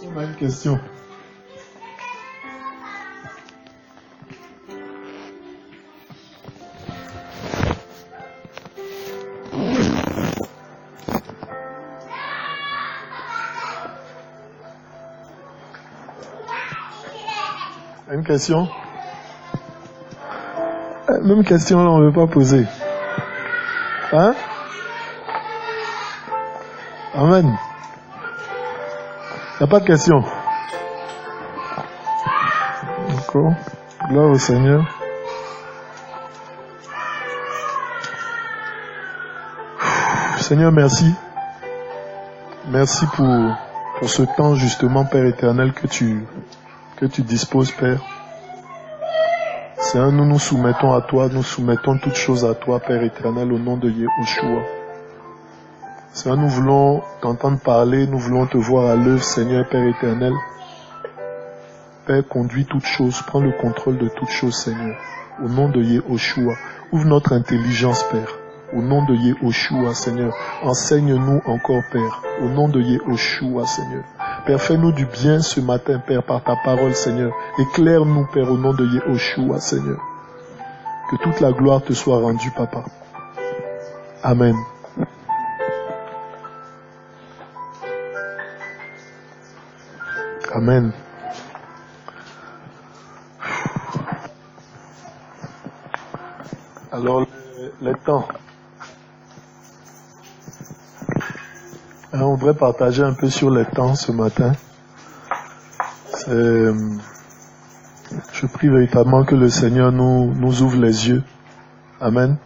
On a une question. Une question? Même question, là, on ne veut pas poser. Hein? Amen. Il n'y a pas de question. D'accord. Gloire au Seigneur. Seigneur, merci. Merci pour ce temps, justement, Père éternel, que tu disposes, Père. Seigneur, nous nous soumettons à toi, nous soumettons toutes choses à toi, Père éternel, au nom de Yahushua. Seigneur, nous voulons t'entendre parler, nous voulons te voir à l'œuvre, Seigneur, Père éternel. Père, conduis toutes choses, prends le contrôle de toutes choses, Seigneur. Au nom de Yahushua, ouvre notre intelligence, Père. Au nom de Yahushua, Seigneur, enseigne-nous encore, Père. Au nom de Yahushua, Seigneur. Père, fais-nous du bien ce matin, Père, par ta parole, Seigneur. Éclaire-nous, Père, au nom de Yahushua, Seigneur. Que toute la gloire te soit rendue, Papa. Amen. Amen. Alors, les temps. On voudrait partager un peu sur les temps ce matin. Je prie véritablement que le Seigneur nous ouvre les yeux. Amen.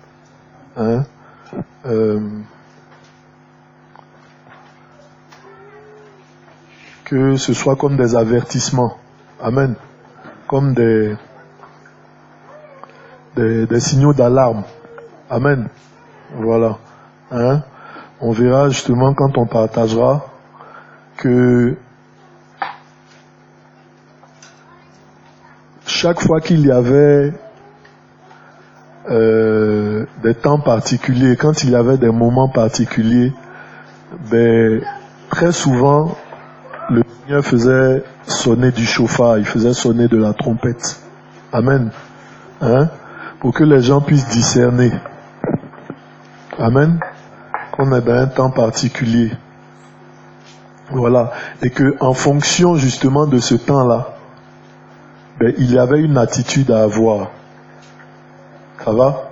Que ce soit comme des avertissements. Amen. Comme des signaux d'alarme. Amen. Voilà. On verra justement quand on partagera que chaque fois qu'il y avait des temps particuliers, quand il y avait des moments particuliers, très souvent le Seigneur faisait sonner du chauffard, il faisait sonner de la trompette. Amen. Pour que les gens puissent discerner. Amen. Qu'on est dans un temps particulier. Voilà. Et que en fonction justement de ce temps-là, il y avait une attitude à avoir. Ça va?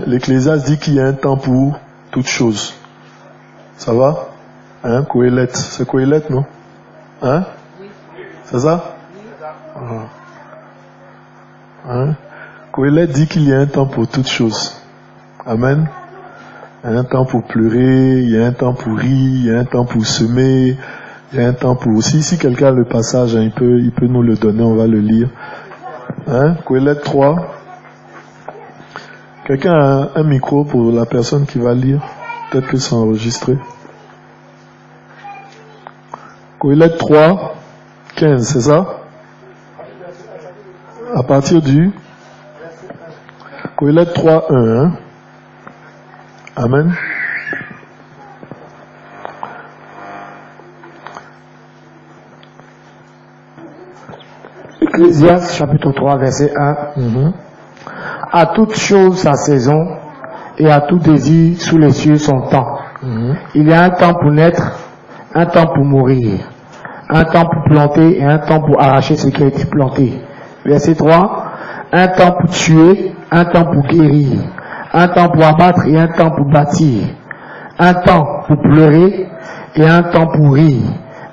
L'Ecclésiaste dit qu'il y a un temps pour toutes choses. Ça va? Coëlette. C'est Coëlette, non? C'est ça? Coëlette dit qu'il y a un temps pour toutes choses. Amen. Il y a un temps pour pleurer, il y a un temps pour rire, il y a un temps pour semer, il y a un temps pour... Si quelqu'un a le passage, il peut nous le donner, on va le lire. Coëlette 3. Quelqu'un a un micro pour la personne qui va lire? Peut-être que c'est enregistré. Coëlette 3, 15, c'est ça? À partir du... Coëlette 3, 1. Amen. Ecclésiaste chapitre 3 verset 1. À toute chose sa saison et à tout désir sous les cieux son temps. Il y a un temps pour naître, un temps pour mourir, un temps pour planter et un temps pour arracher ce qui a été planté. Verset 3. Un temps pour tuer, un temps pour guérir, un temps pour abattre et un temps pour bâtir, un temps pour pleurer et un temps pour rire,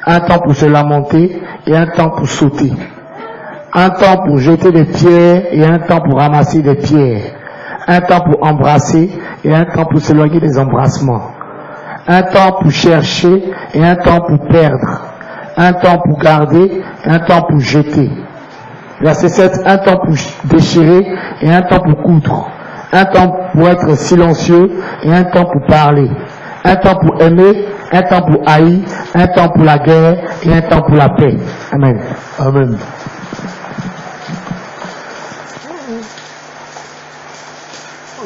un temps pour se lamenter et un temps pour sauter, un temps pour jeter des pierres et un temps pour ramasser des pierres, un temps pour embrasser et un temps pour s'éloigner des embrassements, un temps pour chercher et un temps pour perdre, un temps pour garder et un temps pour jeter. Verset 7, un temps pour déchirer et un temps pour coudre, un temps pour être silencieux et un temps pour parler, un temps pour aimer, un temps pour haïr, un temps pour la guerre et un temps pour la paix. Amen. Amen.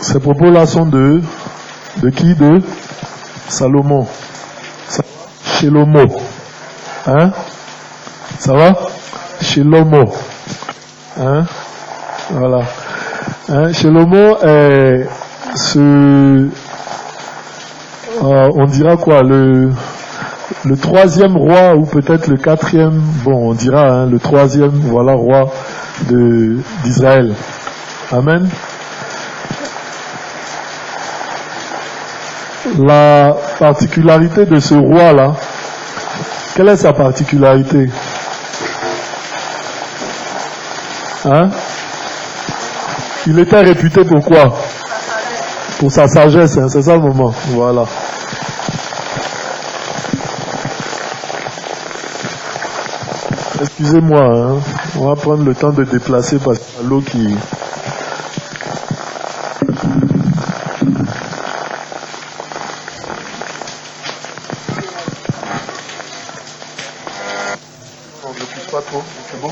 Ces propos-là sont de qui? De Salomon. Shelomo. Hein? Ça va? Shelomo. Hein? Voilà. Hein? Shelomo est on dira quoi, le troisième roi, ou peut-être le quatrième, bon, on dira, hein, le troisième, voilà, roi d'Israël. Amen. La particularité de ce roi-là, quelle est sa particularité? Hein? Il était réputé pour quoi? Pour sa sagesse, hein, c'est ça le moment. Voilà. Excusez-moi, hein. On va prendre le temps de déplacer parce qu'il y a l'eau qui... On ne pousse pas trop, c'est bon?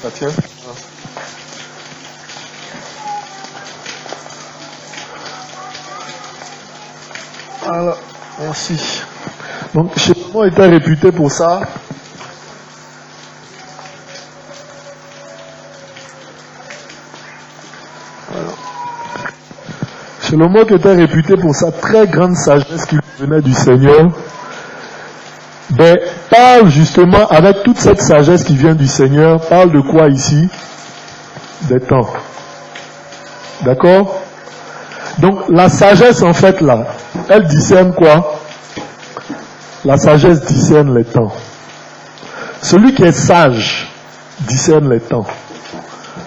Ça tient? Voilà, merci. Donc, Shelomo était réputé pour ça. Shelomo qui était réputé pour sa très grande sagesse qui venait du Seigneur, ben, parle justement, avec toute cette sagesse qui vient du Seigneur, parle de quoi ici? Des temps. D'accord? Donc la sagesse en fait là, elle discerne quoi? La sagesse discerne les temps. Celui qui est sage discerne les temps.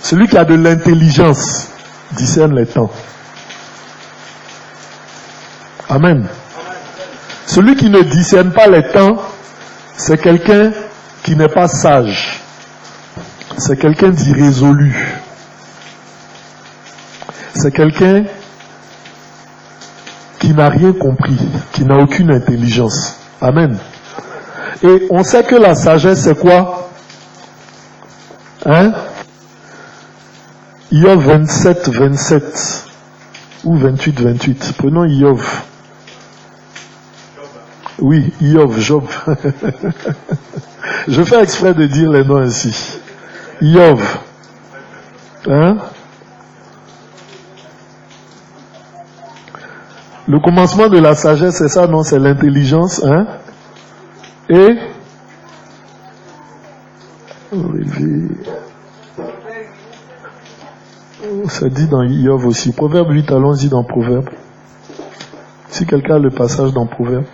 Celui qui a de l'intelligence discerne les temps. Amen. Celui qui ne discerne pas les temps, c'est quelqu'un qui n'est pas sage. C'est quelqu'un d'irrésolu. C'est quelqu'un qui n'a rien compris, qui n'a aucune intelligence. Amen. Et on sait que la sagesse, c'est quoi? Hein? Iov 27, 27 ou 28, 28. Prenons Iov. Oui, Iov, Job. Je fais exprès de dire les noms ainsi. Iov. Hein? Le commencement de la sagesse, c'est ça, non? C'est l'intelligence, hein? Et ça dit dans Iov aussi. Proverbe 8, allons-y dans Proverbe. Si quelqu'un a le passage dans Proverbe.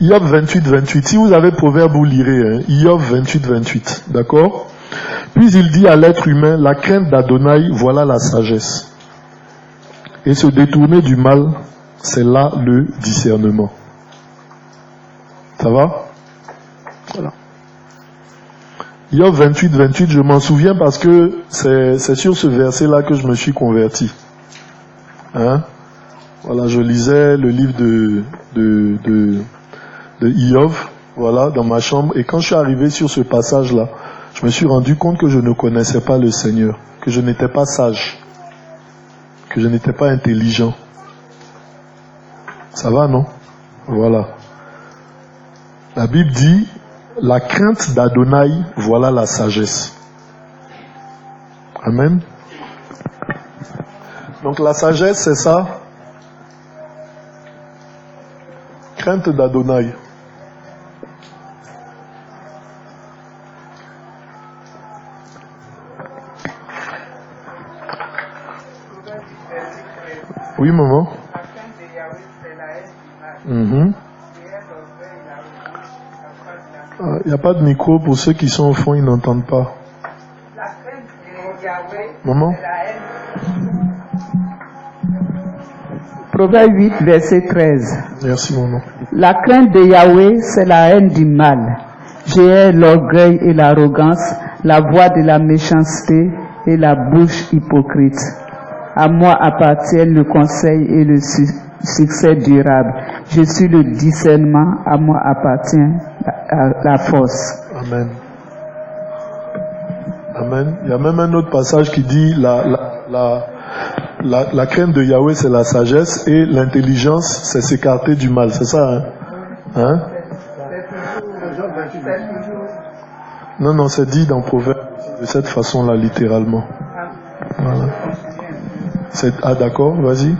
Iov 28, 28. Si vous avez Proverbe, vous lirez. Hein? Iov 28, 28. D'accord? Puis il dit à l'être humain, la crainte d'Adonai, voilà la sagesse. Et se détourner du mal, c'est là le discernement. Ça va? Voilà. Iov 28, 28, je m'en souviens parce que c'est sur ce verset-là que je me suis converti. Hein? Voilà, je lisais le livre de Iov, voilà, dans ma chambre, et quand je suis arrivé sur ce passage-là, je me suis rendu compte que je ne connaissais pas le Seigneur, que je n'étais pas sage, que je n'étais pas intelligent. Ça va, non? Voilà. La Bible dit, la crainte d'Adonai, voilà la sagesse. Amen. Donc la sagesse, c'est ça. Crainte d'Adonai. Oui, maman. Il n'y a pas de micro pour ceux qui sont au fond, ils n'entendent pas. Maman. Proverbe 8, verset 13. Merci, maman. La crainte de Yahweh, c'est la haine du mal. J'ai l'orgueil et l'arrogance, la voix de la méchanceté et la bouche hypocrite. À moi appartiennent le conseil et le succès durable. Je suis le discernement, à moi appartient la force. Amen. Amen. Il y a même un autre passage qui dit la La crainte de Yahweh, c'est la sagesse, et l'intelligence, c'est s'écarter du mal. C'est ça, hein? Hein? Non, c'est dit dans Proverbe de cette façon-là, littéralement. Voilà. Ah, d'accord, vas-y.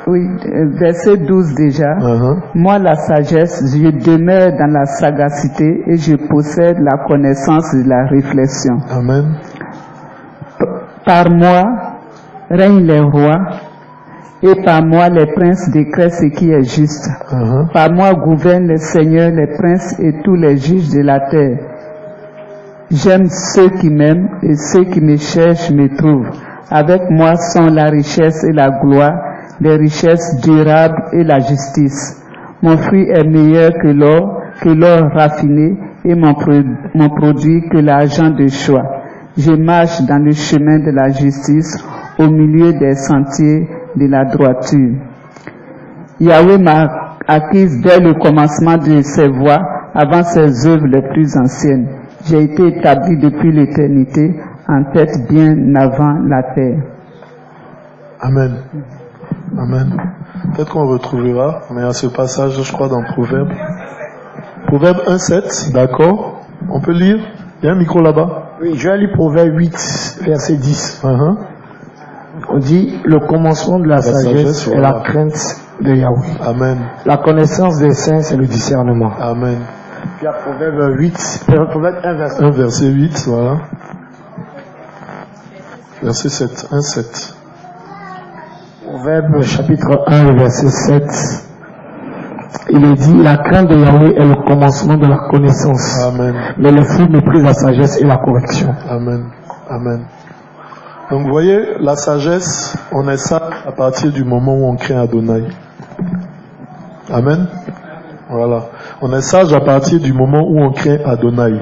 Oui, verset 12 déjà. Moi, la sagesse, je demeure dans la sagacité et je possède la connaissance de la réflexion. Amen. Par moi règnent les rois et par moi les princes décrètent ce qui est juste. Par moi gouvernent les seigneurs, les princes et tous les juges de la terre. J'aime ceux qui m'aiment et ceux qui me cherchent me trouvent. Avec moi sont la richesse et la gloire, les richesses durables et la justice. Mon fruit est meilleur que l'or raffiné et mon produit que l'argent de choix. Je marche dans le chemin de la justice au milieu des sentiers de la droiture. Yahweh m'a acquise dès le commencement de ses voies, avant ses œuvres les plus anciennes. J'ai été établi depuis l'éternité, en tête bien avant la terre. Amen. Amen. Peut-être qu'on retrouvera, mais à ce passage, je crois, dans Proverbe. Proverbe 1,7, d'accord. On peut lire? Il y a un micro là-bas. Oui, je vais lire Proverbe 8, verset 10. On dit, le commencement de la sagesse est la crainte de Yahweh. Amen. La connaissance des saints, c'est le discernement. Amen. Puis à Proverbe 8, Proverbe 1, verset 8, voilà. Verset 7, 1,7. Proverbe chapitre 1, verset 7. Il est dit, la crainte de Yahweh est le commencement de la connaissance. Amen. Mais le fou méprise la sagesse et la correction. Amen. Amen. Donc vous voyez, la sagesse, on est sage à partir du moment où on craint Adonai. Amen. Voilà. On est sage à partir du moment où on craint Adonai.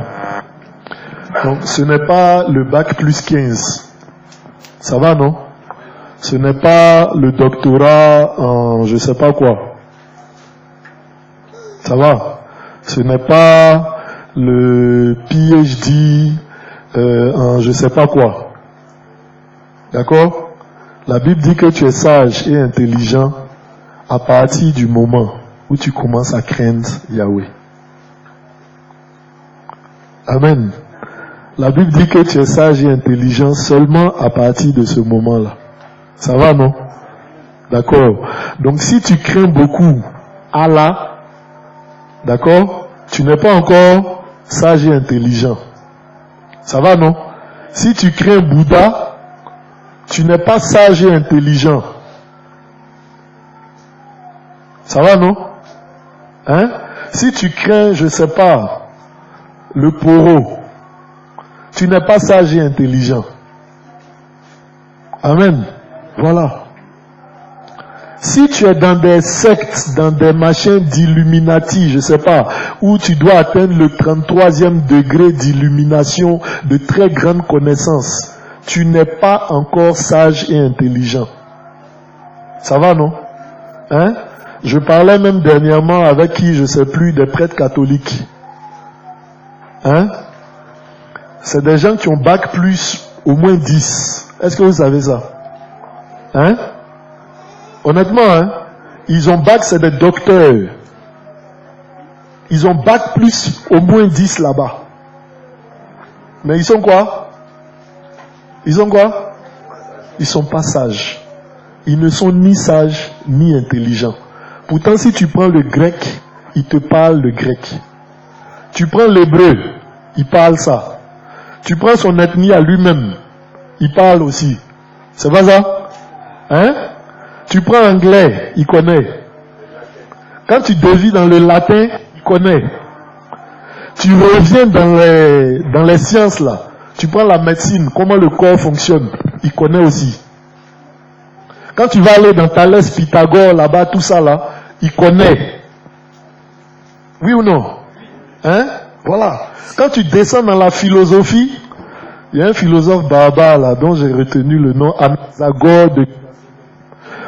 Donc ce n'est pas le bac plus 15. Ça va, non? Ce n'est pas le doctorat en je sais pas quoi. Ça va? Ce n'est pas le PhD en je sais pas quoi. D'accord? La Bible dit que tu es sage et intelligent à partir du moment où tu commences à craindre Yahweh. Amen. La Bible dit que tu es sage et intelligent seulement à partir de ce moment-là. Ça va, non? D'accord? Donc si tu crains beaucoup Allah, d'accord? Tu n'es pas encore sage et intelligent. Ça va, non? Si tu crains Bouddha, tu n'es pas sage et intelligent. Ça va, non? Hein? Si tu crains, je sais pas, le poro, tu n'es pas sage et intelligent. Amen. Voilà. Si tu es dans des sectes, dans des machins d'illuminati, je sais pas, où tu dois atteindre le 33e degré d'illumination, de très grande connaissance, tu n'es pas encore sage et intelligent. Ça va, non? Hein? Je parlais même dernièrement avec qui, je sais plus, des prêtres catholiques. Hein? C'est des gens qui ont bac plus au moins 10. Est-ce que vous savez ça? Hein? Honnêtement, hein? Ils ont bac, c'est des docteurs. Ils ont bac plus au moins 10 là-bas. Mais ils sont quoi? Ils ont quoi? Ils sont pas sages. Ils ne sont ni sages ni intelligents. Pourtant, si tu prends le grec, il te parle le grec. Tu prends l'hébreu, il parle ça. Tu prends son ethnie à lui-même, il parle aussi. C'est pas ça? Hein? Tu prends anglais, il connaît. Quand tu dévis dans le latin, il connaît. Tu reviens dans les sciences là. Tu prends la médecine, comment le corps fonctionne, il connaît aussi. Quand tu vas aller dans Thalès, Pythagore, là-bas, tout ça là, il connaît. Oui ou non? Hein? Voilà. Quand tu descends dans la philosophie, il y a un philosophe barbare là, dont j'ai retenu le nom, Anaxagore de...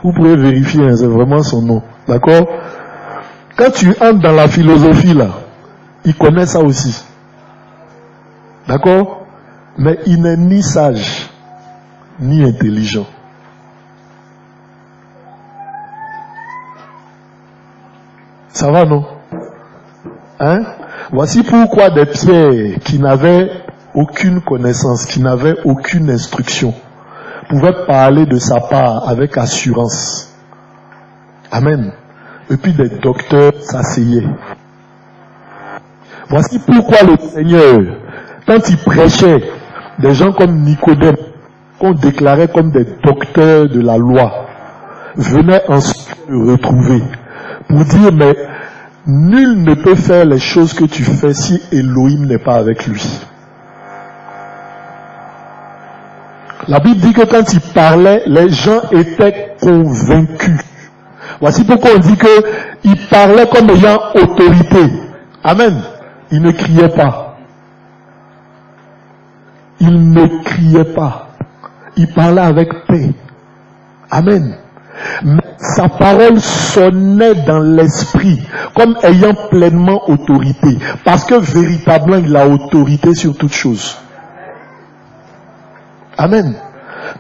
Vous pouvez vérifier, hein, c'est vraiment son nom. D'accord? Quand tu entres dans la philosophie là, il connaît ça aussi. D'accord? Mais il n'est ni sage, ni intelligent. Ça va, non? Hein? Voici pourquoi des Pierre qui n'avaient aucune connaissance, qui n'avaient aucune instruction, pouvaient parler de sa part avec assurance. Amen. Et puis des docteurs s'asseyaient. Voici pourquoi le Seigneur, quand il prêchait, des gens comme Nicodème, qu'on déclarait comme des docteurs de la loi, venaient ensuite le retrouver pour dire, mais nul ne peut faire les choses que tu fais si Elohim n'est pas avec lui. La Bible dit que quand il parlait, les gens étaient convaincus. Voici pourquoi on dit qu'il parlait comme ayant autorité. Amen. Il ne criait pas. Il ne criait pas. Il parlait avec paix. Amen. Mais sa parole sonnait dans l'esprit comme ayant pleinement autorité. Parce que véritablement, il a autorité sur toute chose. Amen.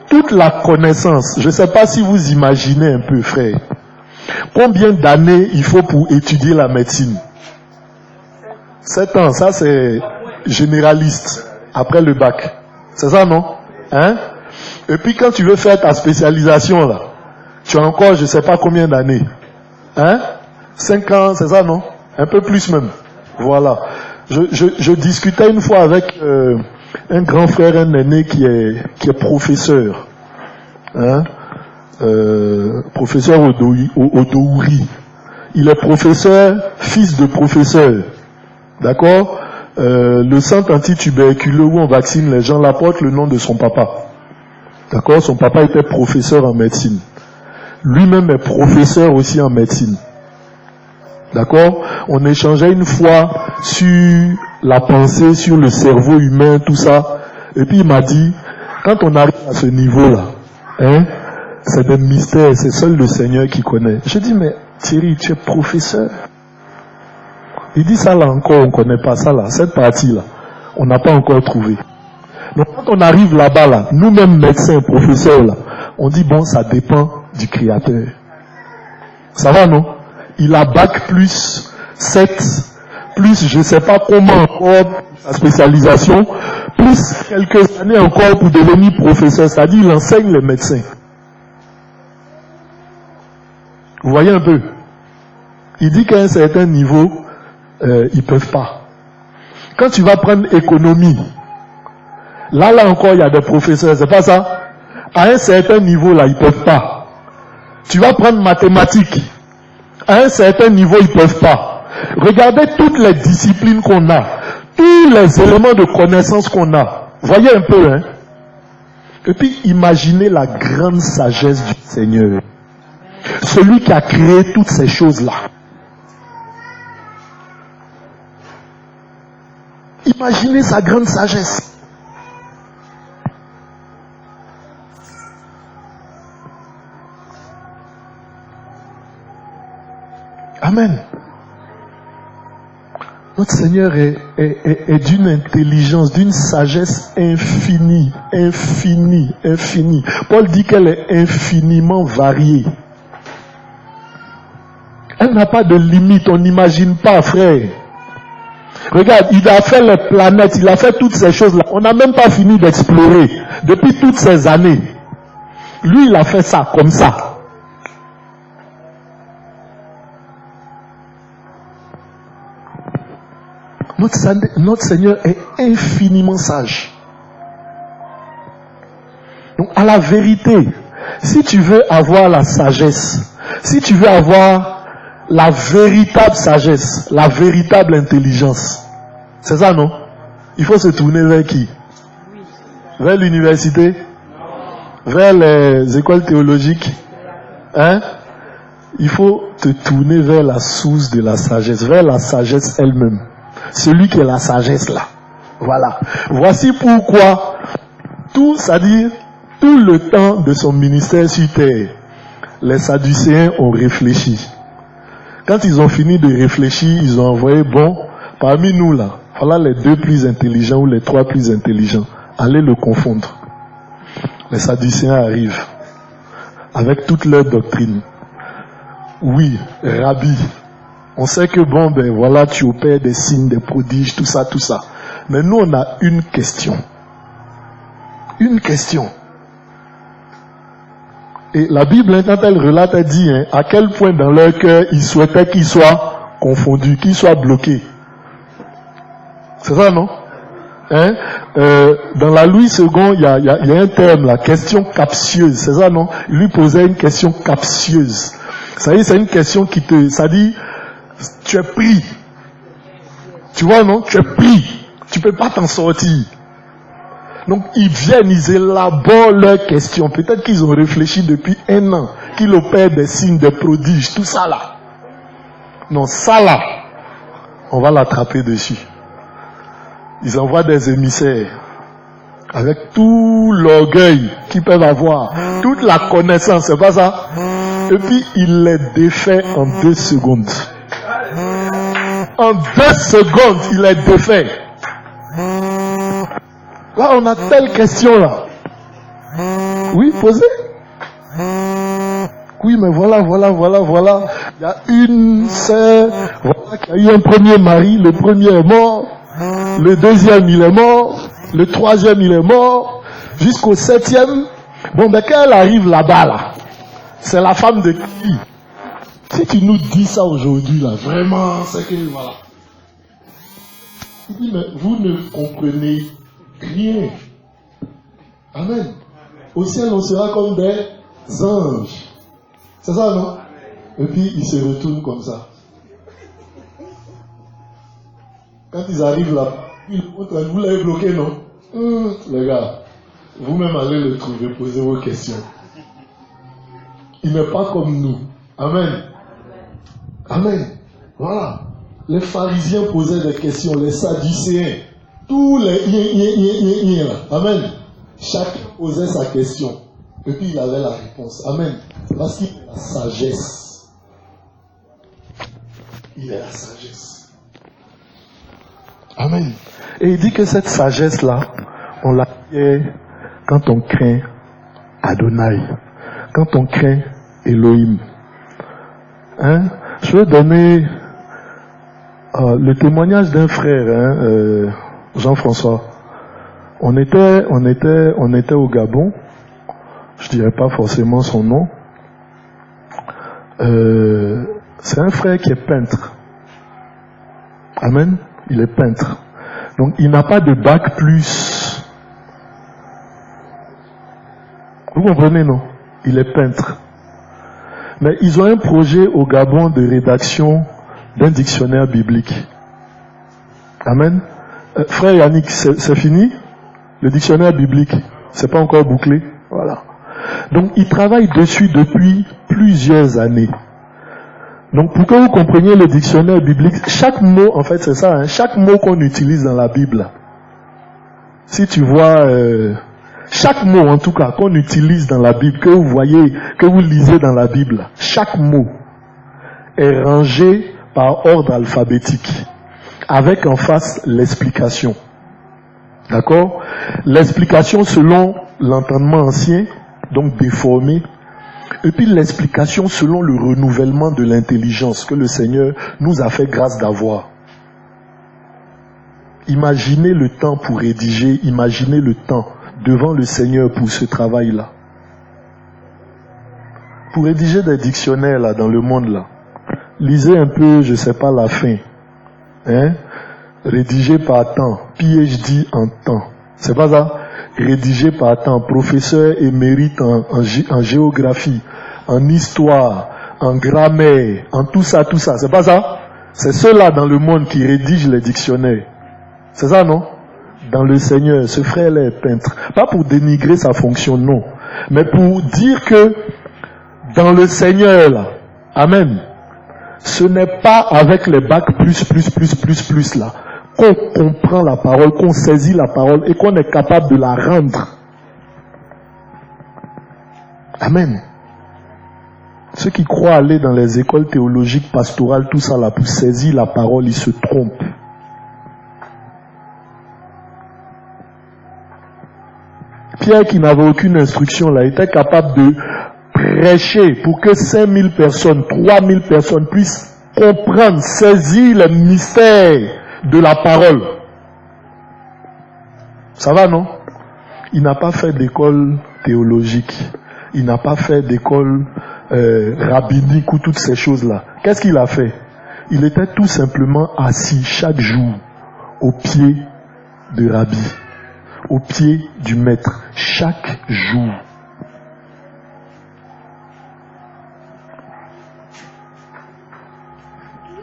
Toute la connaissance, je ne sais pas si vous imaginez un peu, frère. Combien d'années il faut pour étudier la médecine? 7 ans, ça c'est généraliste, après le bac. C'est ça, non? Hein? Et puis quand tu veux faire ta spécialisation, là, tu as encore je ne sais pas combien d'années. Hein? 5 ans, c'est ça, non? Un peu plus même. Voilà. Je discutais une fois avec un grand frère, un aîné qui est professeur. Hein? Professeur Odouri. Il est professeur, fils de professeur. D'accord? Le centre antituberculeux où on vaccine les gens, l'apporte le nom de son papa. D'accord? Son papa était professeur en médecine. Lui-même est professeur aussi en médecine. D'accord? On échangeait une fois sur la pensée, sur le cerveau humain, tout ça. Et puis il m'a dit, quand on arrive à ce niveau-là, hein, c'est des mystères, c'est seul le Seigneur qui connaît. Je dis, mais Thierry, tu es professeur. Il dit, ça là encore, on ne connaît pas ça là. Cette partie-là, on n'a pas encore trouvé. Donc quand on arrive là-bas, là, nous-mêmes médecins, professeurs, là, on dit, bon, ça dépend du Créateur. Ça va, non? Il a bac plus 7, plus je ne sais pas comment encore sa spécialisation, plus quelques années encore pour devenir professeur. C'est-à-dire, il enseigne les médecins. Vous voyez un peu? Il dit qu'à un certain niveau, ils ne peuvent pas. Quand tu vas prendre économie, là encore, il y a des professeurs, c'est pas ça? À un certain niveau, là, ils ne peuvent pas. Tu vas prendre mathématiques. À un certain niveau, ils ne peuvent pas. Regardez toutes les disciplines qu'on a, tous les éléments de connaissance qu'on a. Voyez un peu, hein? Et puis, imaginez la grande sagesse du Seigneur. Celui qui a créé toutes ces choses-là. Imaginez sa grande sagesse. Amen. Notre Seigneur est d'une intelligence, d'une sagesse infinie, infinie, infinie. Paul dit qu'elle est infiniment variée. Elle n'a pas de limite, on n'imagine pas, frère. Regarde, il a fait les planètes, il a fait toutes ces choses-là. On n'a même pas fini d'explorer depuis toutes ces années. Lui, il a fait ça, comme ça. Notre Seigneur est infiniment sage. Donc, à la vérité, si tu veux avoir la sagesse, si tu veux avoir la véritable sagesse, la véritable intelligence, c'est ça, non? Il faut se tourner vers qui? Vers l'université? Vers les écoles théologiques? Hein? Il faut te tourner vers la source de la sagesse, vers la sagesse elle-même. Celui qui est la sagesse là. Voilà. Voici pourquoi c'est-à-dire tout le temps de son ministère sur terre, les Sadducéens ont réfléchi. Quand ils ont fini de réfléchir, ils ont envoyé, bon, parmi nous là, voilà les 2 plus intelligents ou les 3 plus intelligents. allaient le confondre. Les Sadducéens arrivent avec toute leur doctrine. Oui, Rabbi, on sait que bon, ben voilà, tu opères des signes, des prodiges, tout ça, tout ça. Mais nous, on a une question. Une question. Et la Bible, quand elle relate, elle dit à quel point dans leur cœur, ils souhaitaient qu'ils soient confondus, qu'ils soient bloqués. C'est ça, non? Dans la Louis II, il y a un terme, la question captieuse. C'est ça, non? Il lui posait une question captieuse. Ça dit, c'est une question qui te... Ça dit, tu es pris. Tu vois, non? Tu es pris. Tu peux pas t'en sortir. Donc, ils viennent, ils élaborent leurs questions. Peut-être qu'ils ont réfléchi depuis 1 an, qu'ils opèrent des signes, des prodiges, tout ça là. Non, ça là, on va l'attraper dessus. Ils envoient des émissaires avec tout l'orgueil qu'ils peuvent avoir, toute la connaissance, c'est pas ça? Et puis, il les défait en 2 secondes. En 2 secondes, il les défait. Là, on a telle question là. Oui, posez. Oui, mais voilà. Il y a une sœur, voilà, qui a eu un premier mari, le premier est mort, le deuxième il est mort, le troisième il est mort, jusqu'au 7e. Bon, ben quand elle arrive là-bas là, c'est la femme de qui? Si tu nous dis ça aujourd'hui là, vraiment, c'est que voilà. Il dit, mais vous ne comprenez rien. Amen. Au ciel, on sera comme des anges. C'est ça, non? Et puis, ils se retournent comme ça. Quand ils arrivent là, vous l'avez bloqué, non? Les gars, vous-même allez le trouver, posez vos questions. Il n'est pas comme nous. Amen. Amen. Voilà. Les pharisiens posaient des questions, les sadducéens, tous les là. Amen. Chacun posait sa question. Et puis il avait la réponse. Amen. Parce qu'il est la sagesse. Il est la sagesse. Amen. Et il dit que cette sagesse-là, on l'acquiert quand on craint Adonai. Quand on craint Elohim. Je vais donner le témoignage d'un frère, Jean-François. On était au Gabon. Je dirais pas forcément son nom. C'est un frère qui est peintre. Amen. Il est peintre. Donc il n'a pas de bac plus. Vous comprenez, non? Il est peintre. Mais ils ont un projet au Gabon de rédaction d'un dictionnaire biblique. Amen. Frère Yannick, c'est fini? Le dictionnaire biblique, c'est pas encore bouclé? Voilà. Donc, il travaille dessus depuis plusieurs années. Donc, pour que vous compreniez le dictionnaire biblique, chaque mot, en fait, c'est ça, chaque mot qu'on utilise dans la Bible, si tu vois, chaque mot, en tout cas, qu'on utilise dans la Bible, que vous voyez, que vous lisez dans la Bible, chaque mot est rangé par ordre alphabétique, avec en face l'explication. D'accord? L'explication selon l'entendement ancien, donc déformé, et puis l'explication selon le renouvellement de l'intelligence que le Seigneur nous a fait grâce d'avoir. Imaginez le temps pour rédiger, imaginez le temps devant le Seigneur pour ce travail-là. Pour rédiger des dictionnaires là dans le monde là, lisez un peu, je sais pas la fin, rédigé par temps, PhD en temps, c'est pas ça? Rédigé par temps, professeur émérite en géographie, en histoire, en grammaire, en tout ça, c'est pas ça? C'est ceux-là dans le monde qui rédigent les dictionnaires. C'est ça, non? Dans le Seigneur, ce frère-là est peintre. Pas pour dénigrer sa fonction, non. Mais pour dire que dans le Seigneur, là, amen, ce n'est pas avec les bacs plus là, qu'on comprend la parole, qu'on saisit la parole et qu'on est capable de la rendre. Amen. Ceux qui croient aller dans les écoles théologiques, pastorales, tout ça là, pour saisir la parole, ils se trompent. Pierre qui n'avait aucune instruction là, était capable de prêcher pour que 5000 personnes, 3000 personnes puissent comprendre, saisir le mystère de la parole. Ça va, non? Il n'a pas fait d'école théologique. Il n'a pas fait d'école rabbinique ou toutes ces choses-là. Qu'est-ce qu'il a fait? Il était tout simplement assis chaque jour au pied de Rabbi, au pied du maître, chaque jour.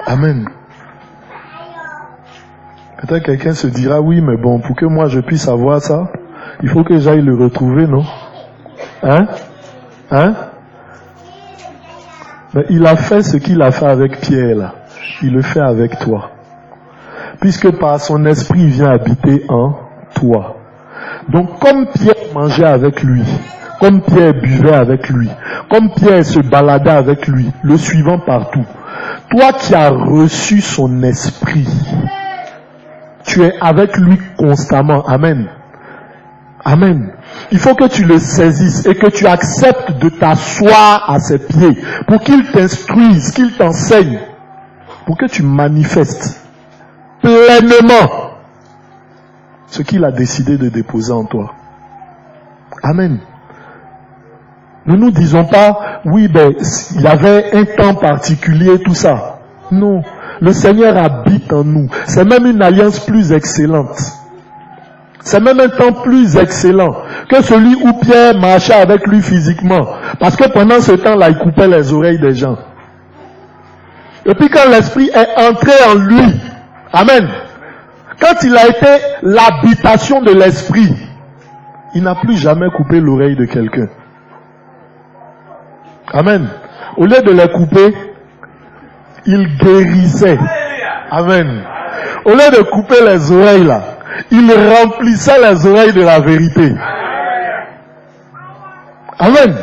Amen. Peut-être quelqu'un se dira, oui, mais bon, pour que moi je puisse avoir ça, il faut que j'aille le retrouver, non? Hein? Mais il a fait ce qu'il a fait avec Pierre, là. Il le fait avec toi. Puisque par son esprit, il vient habiter en toi. Donc, comme Pierre mangeait avec lui, comme Pierre buvait avec lui, comme Pierre se baladait avec lui, le suivant partout, toi qui as reçu son esprit, tu es avec lui constamment. Amen. Amen. Il faut que tu le saisisses et que tu acceptes de t'asseoir à ses pieds pour qu'il t'instruise, qu'il t'enseigne, pour que tu manifestes pleinement ce qu'il a décidé de déposer en toi. Amen. Ne nous disons pas, oui, il y avait un temps particulier, tout ça. Non. Le Seigneur habite en nous. C'est même une alliance plus excellente. C'est même un temps plus excellent que celui où Pierre marchait avec lui physiquement. Parce que pendant ce temps-là, il coupait les oreilles des gens. Et puis quand l'Esprit est entré en lui, amen, quand il a été l'habitation de l'Esprit, il n'a plus jamais coupé l'oreille de quelqu'un. Amen. Au lieu de les couper, il guérissait. Amen. Au lieu de couper les oreilles là, il remplissait les oreilles de la vérité. Amen.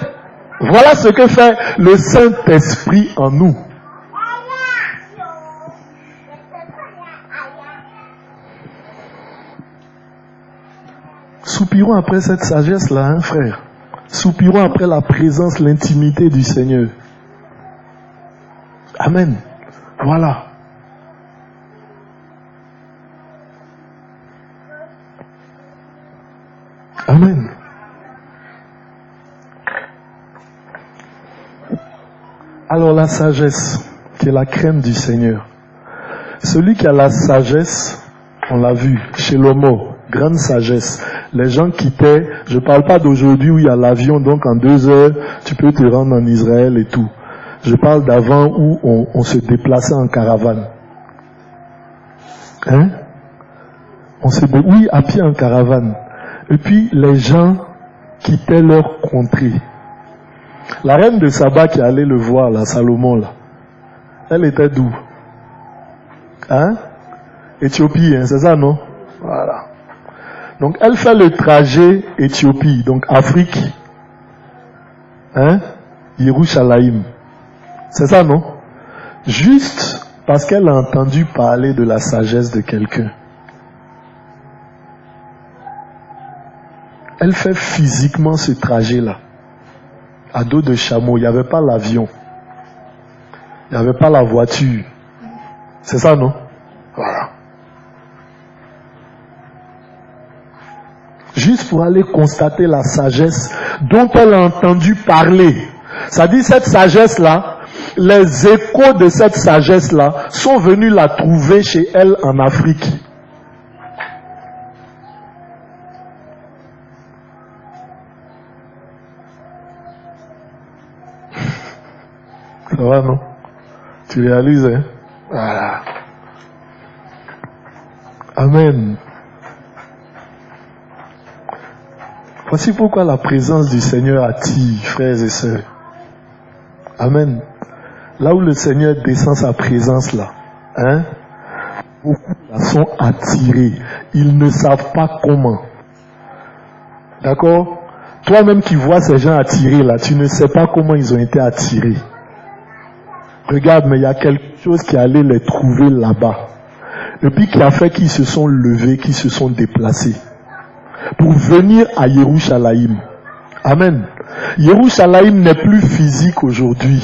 Voilà ce que fait le Saint-Esprit en nous. Soupirons après cette sagesse-là, hein, frère. Soupirons après la présence, l'intimité du Seigneur. Amen. Voilà. Amen. Alors la sagesse, qui est la crainte du Seigneur. Celui qui a la sagesse, on l'a vu, chez l'homo, grande sagesse. Les gens quittaient, je ne parle pas d'aujourd'hui où il y a l'avion, donc en 2 heures, tu peux te rendre en Israël et tout. Je parle d'avant où on se déplaçait en caravane. Hein? Oui, à pied en caravane. Et puis les gens quittaient leur contrée. La reine de Saba qui allait le voir, la Salomon, là, elle était d'où? Hein? Éthiopie, hein, c'est ça, non? Voilà. Donc elle fait le trajet Éthiopie, donc Afrique, hein? Yerushalayim. C'est ça, non? Juste parce qu'elle a entendu parler de la sagesse de quelqu'un. Elle fait physiquement ce trajet-là, à dos de chameau. Il n'y avait pas l'avion. Il n'y avait pas la voiture. C'est ça, non? Voilà. Juste pour aller constater la sagesse dont elle a entendu parler. Ça dit, cette sagesse-là, les échos de cette sagesse-là sont venus la trouver chez elle en Afrique. Ça va, non? Tu réalises, hein? Voilà. Amen. Voici pourquoi la présence du Seigneur attire, frères et sœurs. Amen. Là où le Seigneur descend sa présence là, hein, beaucoup sont attirés. Ils ne savent pas comment. D'accord? Toi-même qui vois ces gens attirés là, tu ne sais pas comment ils ont été attirés. Regarde, mais il y a quelque chose qui allait les trouver là-bas. Et puis qui a fait qu'ils se sont levés, qu'ils se sont déplacés. pour venir à Yerushalayim. Amen. Yerushalayim n'est plus physique aujourd'hui.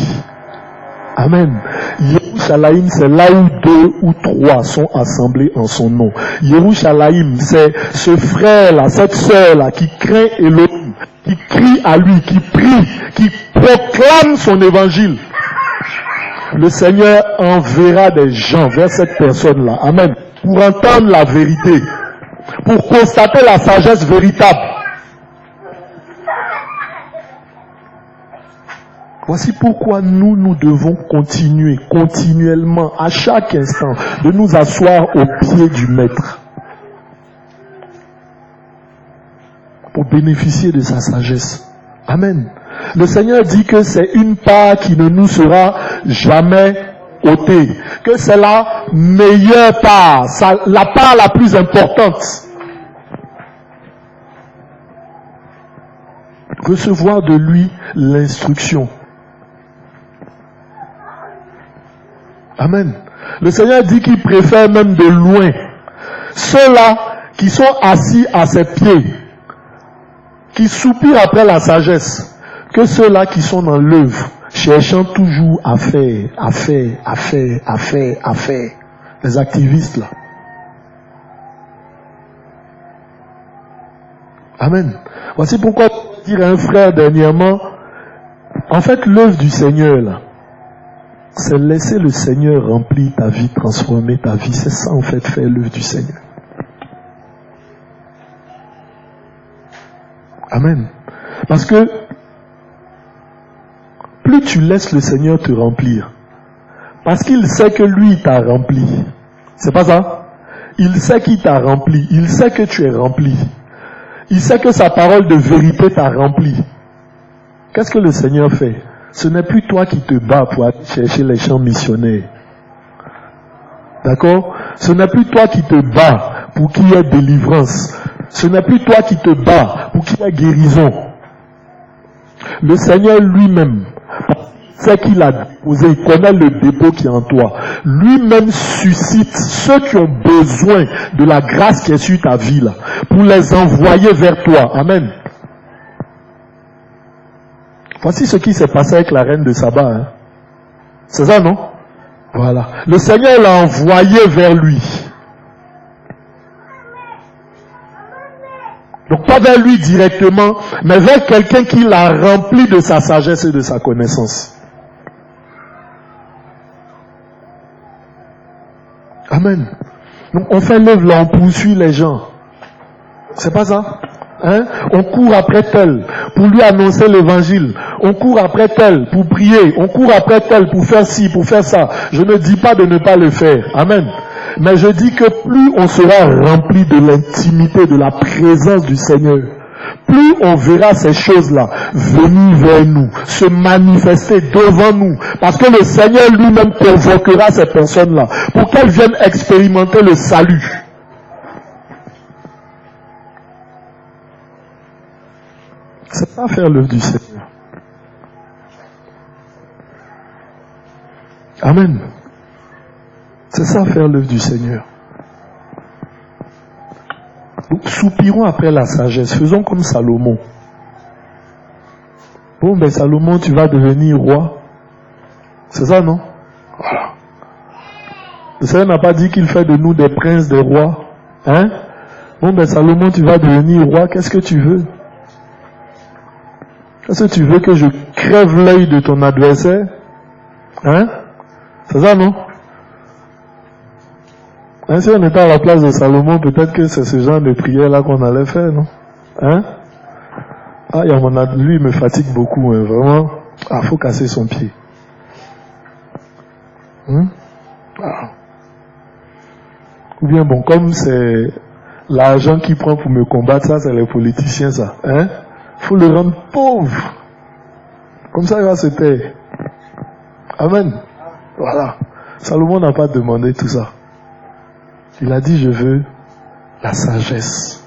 Amen. Yerushalayim, c'est là où 2 ou 3 sont assemblés en son nom. Yerushalayim, c'est ce frère-là, cette sœur-là qui craint Elohim, qui crie à lui, qui prie, qui proclame son évangile. Le Seigneur enverra des gens vers cette personne-là. Amen. Pour entendre la vérité. Pour constater la sagesse véritable. Voici pourquoi nous devons continuer, continuellement, à chaque instant, de nous asseoir au pied du Maître. Pour bénéficier de sa sagesse. Amen. Le Seigneur dit que c'est une part qui ne nous sera jamais ôtée. Que c'est la meilleure part, la part la plus importante. Recevoir de lui l'instruction. Amen. Le Seigneur dit qu'il préfère même de loin ceux-là qui sont assis à ses pieds, qui soupirent après la sagesse, que ceux-là qui sont dans l'œuvre, cherchant toujours à faire. Les activistes là. Amen. Voici pourquoi dire à un frère dernièrement, en fait l'œuvre du Seigneur là, c'est laisser le Seigneur remplir ta vie, transformer ta vie. C'est ça en fait faire l'œuvre du Seigneur. Amen. Parce que plus tu laisses le Seigneur te remplir, parce qu'il sait que lui t'a rempli. C'est pas ça? Il sait qu'il t'a rempli. Il sait que tu es rempli. Il sait que sa parole de vérité t'a rempli. Qu'est-ce que le Seigneur fait? Ce n'est plus toi qui te bats pour aller chercher les champs missionnaires. D'accord? Ce n'est plus toi qui te bats pour qu'il y ait délivrance. Ce n'est plus toi qui te bats pour qu'il y ait guérison. Le Seigneur lui-même sait qu'il a déposé, il connaît le dépôt qui est en toi. Lui-même suscite ceux qui ont besoin de la grâce qui est sur ta vie là, pour les envoyer vers toi. Amen. Voici ce qui s'est passé avec la reine de Saba. Hein. C'est ça, non? Voilà. Le Seigneur l'a envoyé vers lui. Donc pas vers lui directement, mais vers quelqu'un qui l'a rempli de sa sagesse et de sa connaissance. Amen. Donc on fait l'œuvre là, on poursuit les gens. C'est pas ça? Hein? On court après tel pour lui annoncer l'évangile. On court après tel pour prier. On court après tel pour faire ci, pour faire ça. Je ne dis pas de ne pas le faire. Amen. Mais je dis que plus on sera rempli de l'intimité, de la présence du Seigneur, plus on verra ces choses-là venir vers nous, se manifester devant nous. Parce que le Seigneur lui-même convoquera ces personnes-là pour qu'elles viennent expérimenter le salut. C'est pas faire l'œuvre du Seigneur. Amen. C'est ça faire l'œuvre du Seigneur. Donc soupirons après la sagesse. Faisons comme Salomon. Bon, ben Salomon, tu vas devenir roi. C'est ça, non? Voilà. Le Seigneur n'a pas dit qu'il fait de nous des princes, des rois. Hein? Bon, ben Salomon, tu vas devenir roi. Qu'est-ce que tu veux? Est-ce que tu veux que je crève l'œil de ton adversaire? Hein? C'est ça, non? Hein, si on était à la place de Salomon, peut-être que c'est ce genre de prière-là qu'on allait faire, non? Hein? Ah, lui, il me fatigue beaucoup, hein, vraiment. Ah, faut casser son pied. Ah. Ou bien, bon, comme c'est l'argent qu'il prend pour me combattre, ça, c'est les politiciens, ça. Hein? Faut le rendre pauvre. Comme ça, il va se taire. Amen. Voilà. Salomon n'a pas demandé tout ça. Il a dit, je veux la sagesse.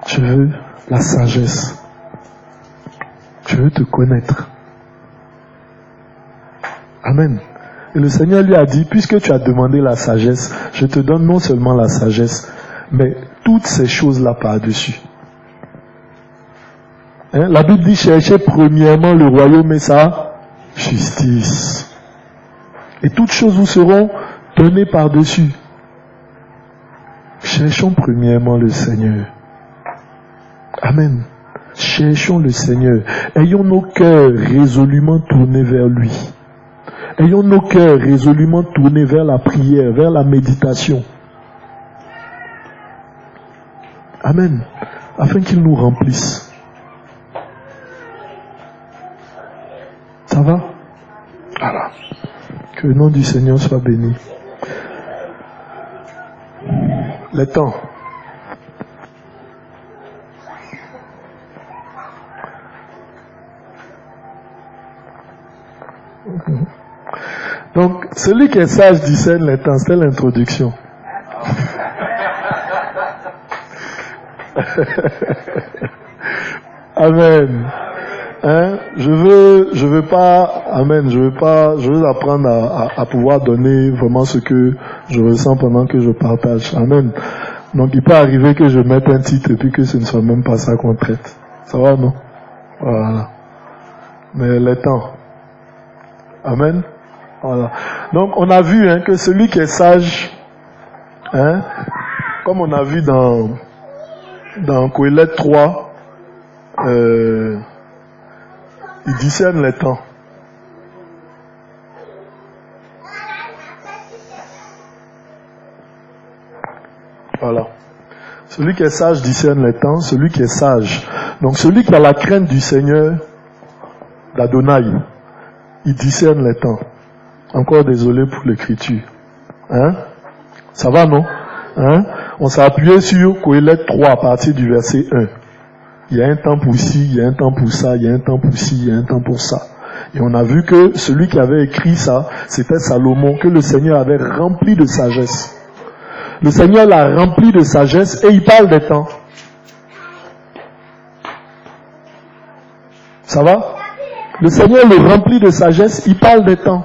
Je veux la sagesse. Je veux te connaître. Amen. Et le Seigneur lui a dit, puisque tu as demandé la sagesse, je te donne non seulement la sagesse, mais toutes ces choses-là par-dessus. Hein? La Bible dit cherchez premièrement le royaume et sa justice. Et toutes choses vous seront données par-dessus. Cherchons premièrement le Seigneur. Amen. Cherchons le Seigneur. Ayons nos cœurs résolument tournés vers lui. Ayons nos cœurs résolument tournés vers la prière, vers la méditation. Amen. Afin qu'il nous remplisse. Ça va? Voilà. Que le nom du Seigneur soit béni. Les temps. Donc, celui qui est sage discerne les temps. C'était l'introduction. Amen. Hein? Je veux apprendre à pouvoir donner vraiment ce que je ressens pendant que je partage. Amen. Donc, il peut arriver que je mette un titre et puis que ce ne soit même pas ça qu'on traite. Ça va, non? Voilà. Mais les temps. Amen. Voilà. Donc, on a vu que celui qui est sage, comme on a vu dans Coëlette 3, il discerne les temps. Voilà. Celui qui est sage discerne les temps, celui qui est sage. Donc celui qui a la crainte du Seigneur, d'Adonai, il discerne les temps. Encore désolé pour l'écriture. Ça va, non? On s'est appuyé sur Coëlette 3 à partir du verset 1. Il y a un temps pour ci, il y a un temps pour ça, il y a un temps pour ci, il y a un temps pour ça. Et on a vu que celui qui avait écrit ça, c'était Salomon, que le Seigneur avait rempli de sagesse. Le Seigneur l'a rempli de sagesse et il parle des temps. Ça va? Le Seigneur le remplit de sagesse, il parle des temps.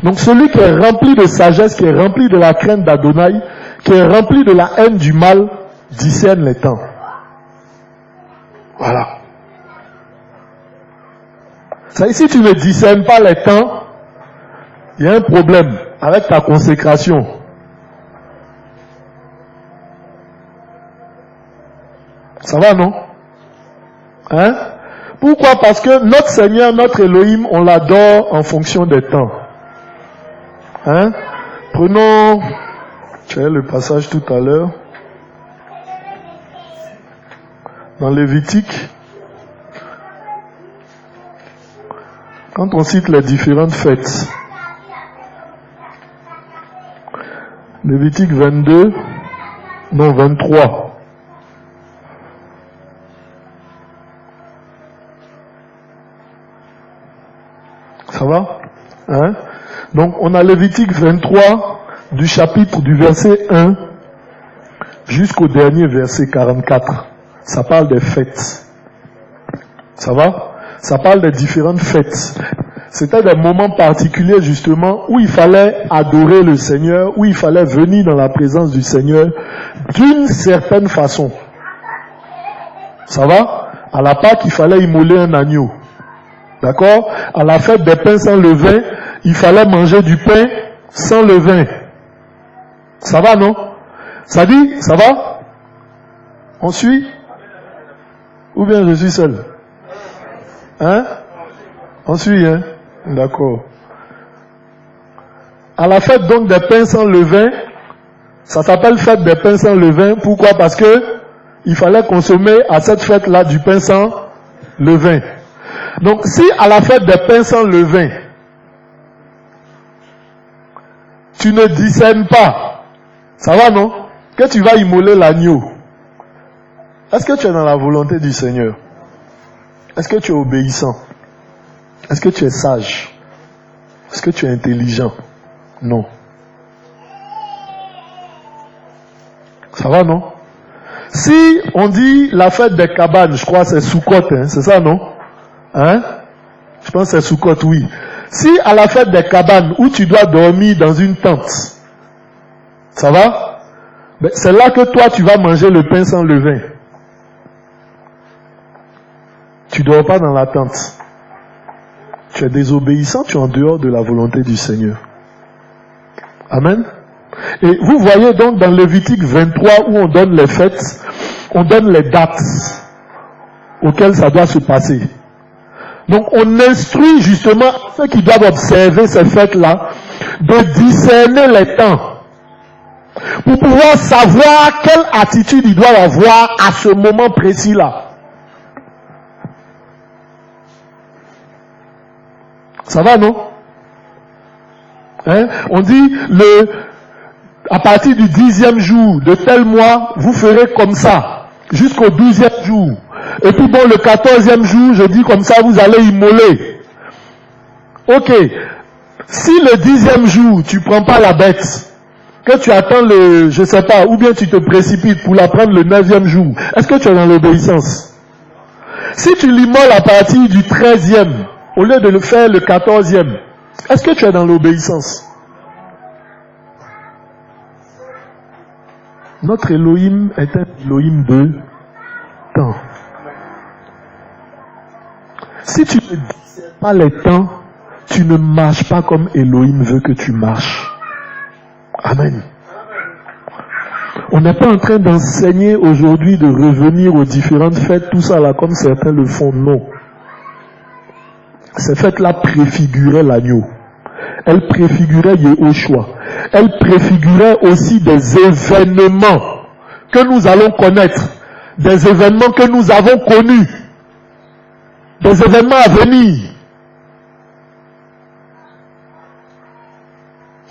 Donc celui qui est rempli de sagesse, qui est rempli de la crainte d'Adonai, qui est rempli de la haine du mal, discerne les temps. Voilà. Ça, si tu ne discernes pas les temps, il y a un problème avec ta consécration. Ça va, non? Pourquoi? Parce que notre Seigneur, notre Elohim, on l'adore en fonction des temps. Prenons, tu as le passage tout à l'heure, dans Lévitique, quand on cite les différentes fêtes. Lévitique 23. Ça va? Donc, on a Lévitique 23, du chapitre du verset 1 jusqu'au dernier verset 44. Ça parle des fêtes. Ça va? Ça parle des différentes fêtes. C'était des moments particuliers, justement, où il fallait adorer le Seigneur, où il fallait venir dans la présence du Seigneur d'une certaine façon. Ça va? À la Pâque, il fallait immoler un agneau. D'accord? À la fête des pains sans levain, il fallait manger du pain sans levain. Ça va, non? Ça dit, ça va? On suit? Ou bien je suis seul? On suit, D'accord. À la fête donc des pains sans levain, ça s'appelle fête des pains sans levain. Pourquoi? Parce que il fallait consommer à cette fête-là du pain sans levain. Donc, si à la fête des pains sans levain, tu ne discernes pas, ça va, non? Que tu vas immoler l'agneau. Est-ce que tu es dans la volonté du Seigneur? Est-ce que tu es obéissant? Est-ce que tu es sage? Est-ce que tu es intelligent? Non. Ça va, non? Si on dit la fête des cabanes, je crois que c'est Soukot, c'est ça, non? Je pense que c'est Soukot, oui. Si à la fête des cabanes, où tu dois dormir dans une tente, ça va? Ben, c'est là que toi, tu vas manger le pain sans levain. Tu ne dors pas dans la tente. Tu es désobéissant, tu es en dehors de la volonté du Seigneur. Amen. Et vous voyez donc dans Lévitique 23 où on donne les fêtes, on donne les dates auxquelles ça doit se passer. Donc on instruit justement ceux qui doivent observer ces fêtes-là de discerner les temps pour pouvoir savoir quelle attitude ils doivent avoir à ce moment précis-là. Ça va, non? Hein? On dit à partir du 10e jour de tel mois, vous ferez comme ça, jusqu'au 12e jour. Et puis bon, le 14e jour, je dis comme ça, vous allez immoler. Ok. Si le 10e jour, tu prends pas la bête, que tu attends je sais pas, ou bien tu te précipites pour la prendre le 9e jour, est-ce que tu es dans l'obéissance? Si tu l'immoles à partir du 13e, au lieu de le faire le 14e, est-ce que tu es dans l'obéissance? Notre Elohim est un Elohim de temps. Si tu ne discernes pas les temps, tu ne marches pas comme Elohim veut que tu marches. Amen. On n'est pas en train d'enseigner aujourd'hui de revenir aux différentes fêtes, tout ça là, comme certains le font, non. Ces fêtes-là préfiguraient l'agneau. Elles préfiguraient Yehoshua. Elles préfiguraient aussi des événements que nous allons connaître. Des événements que nous avons connus. Des événements à venir.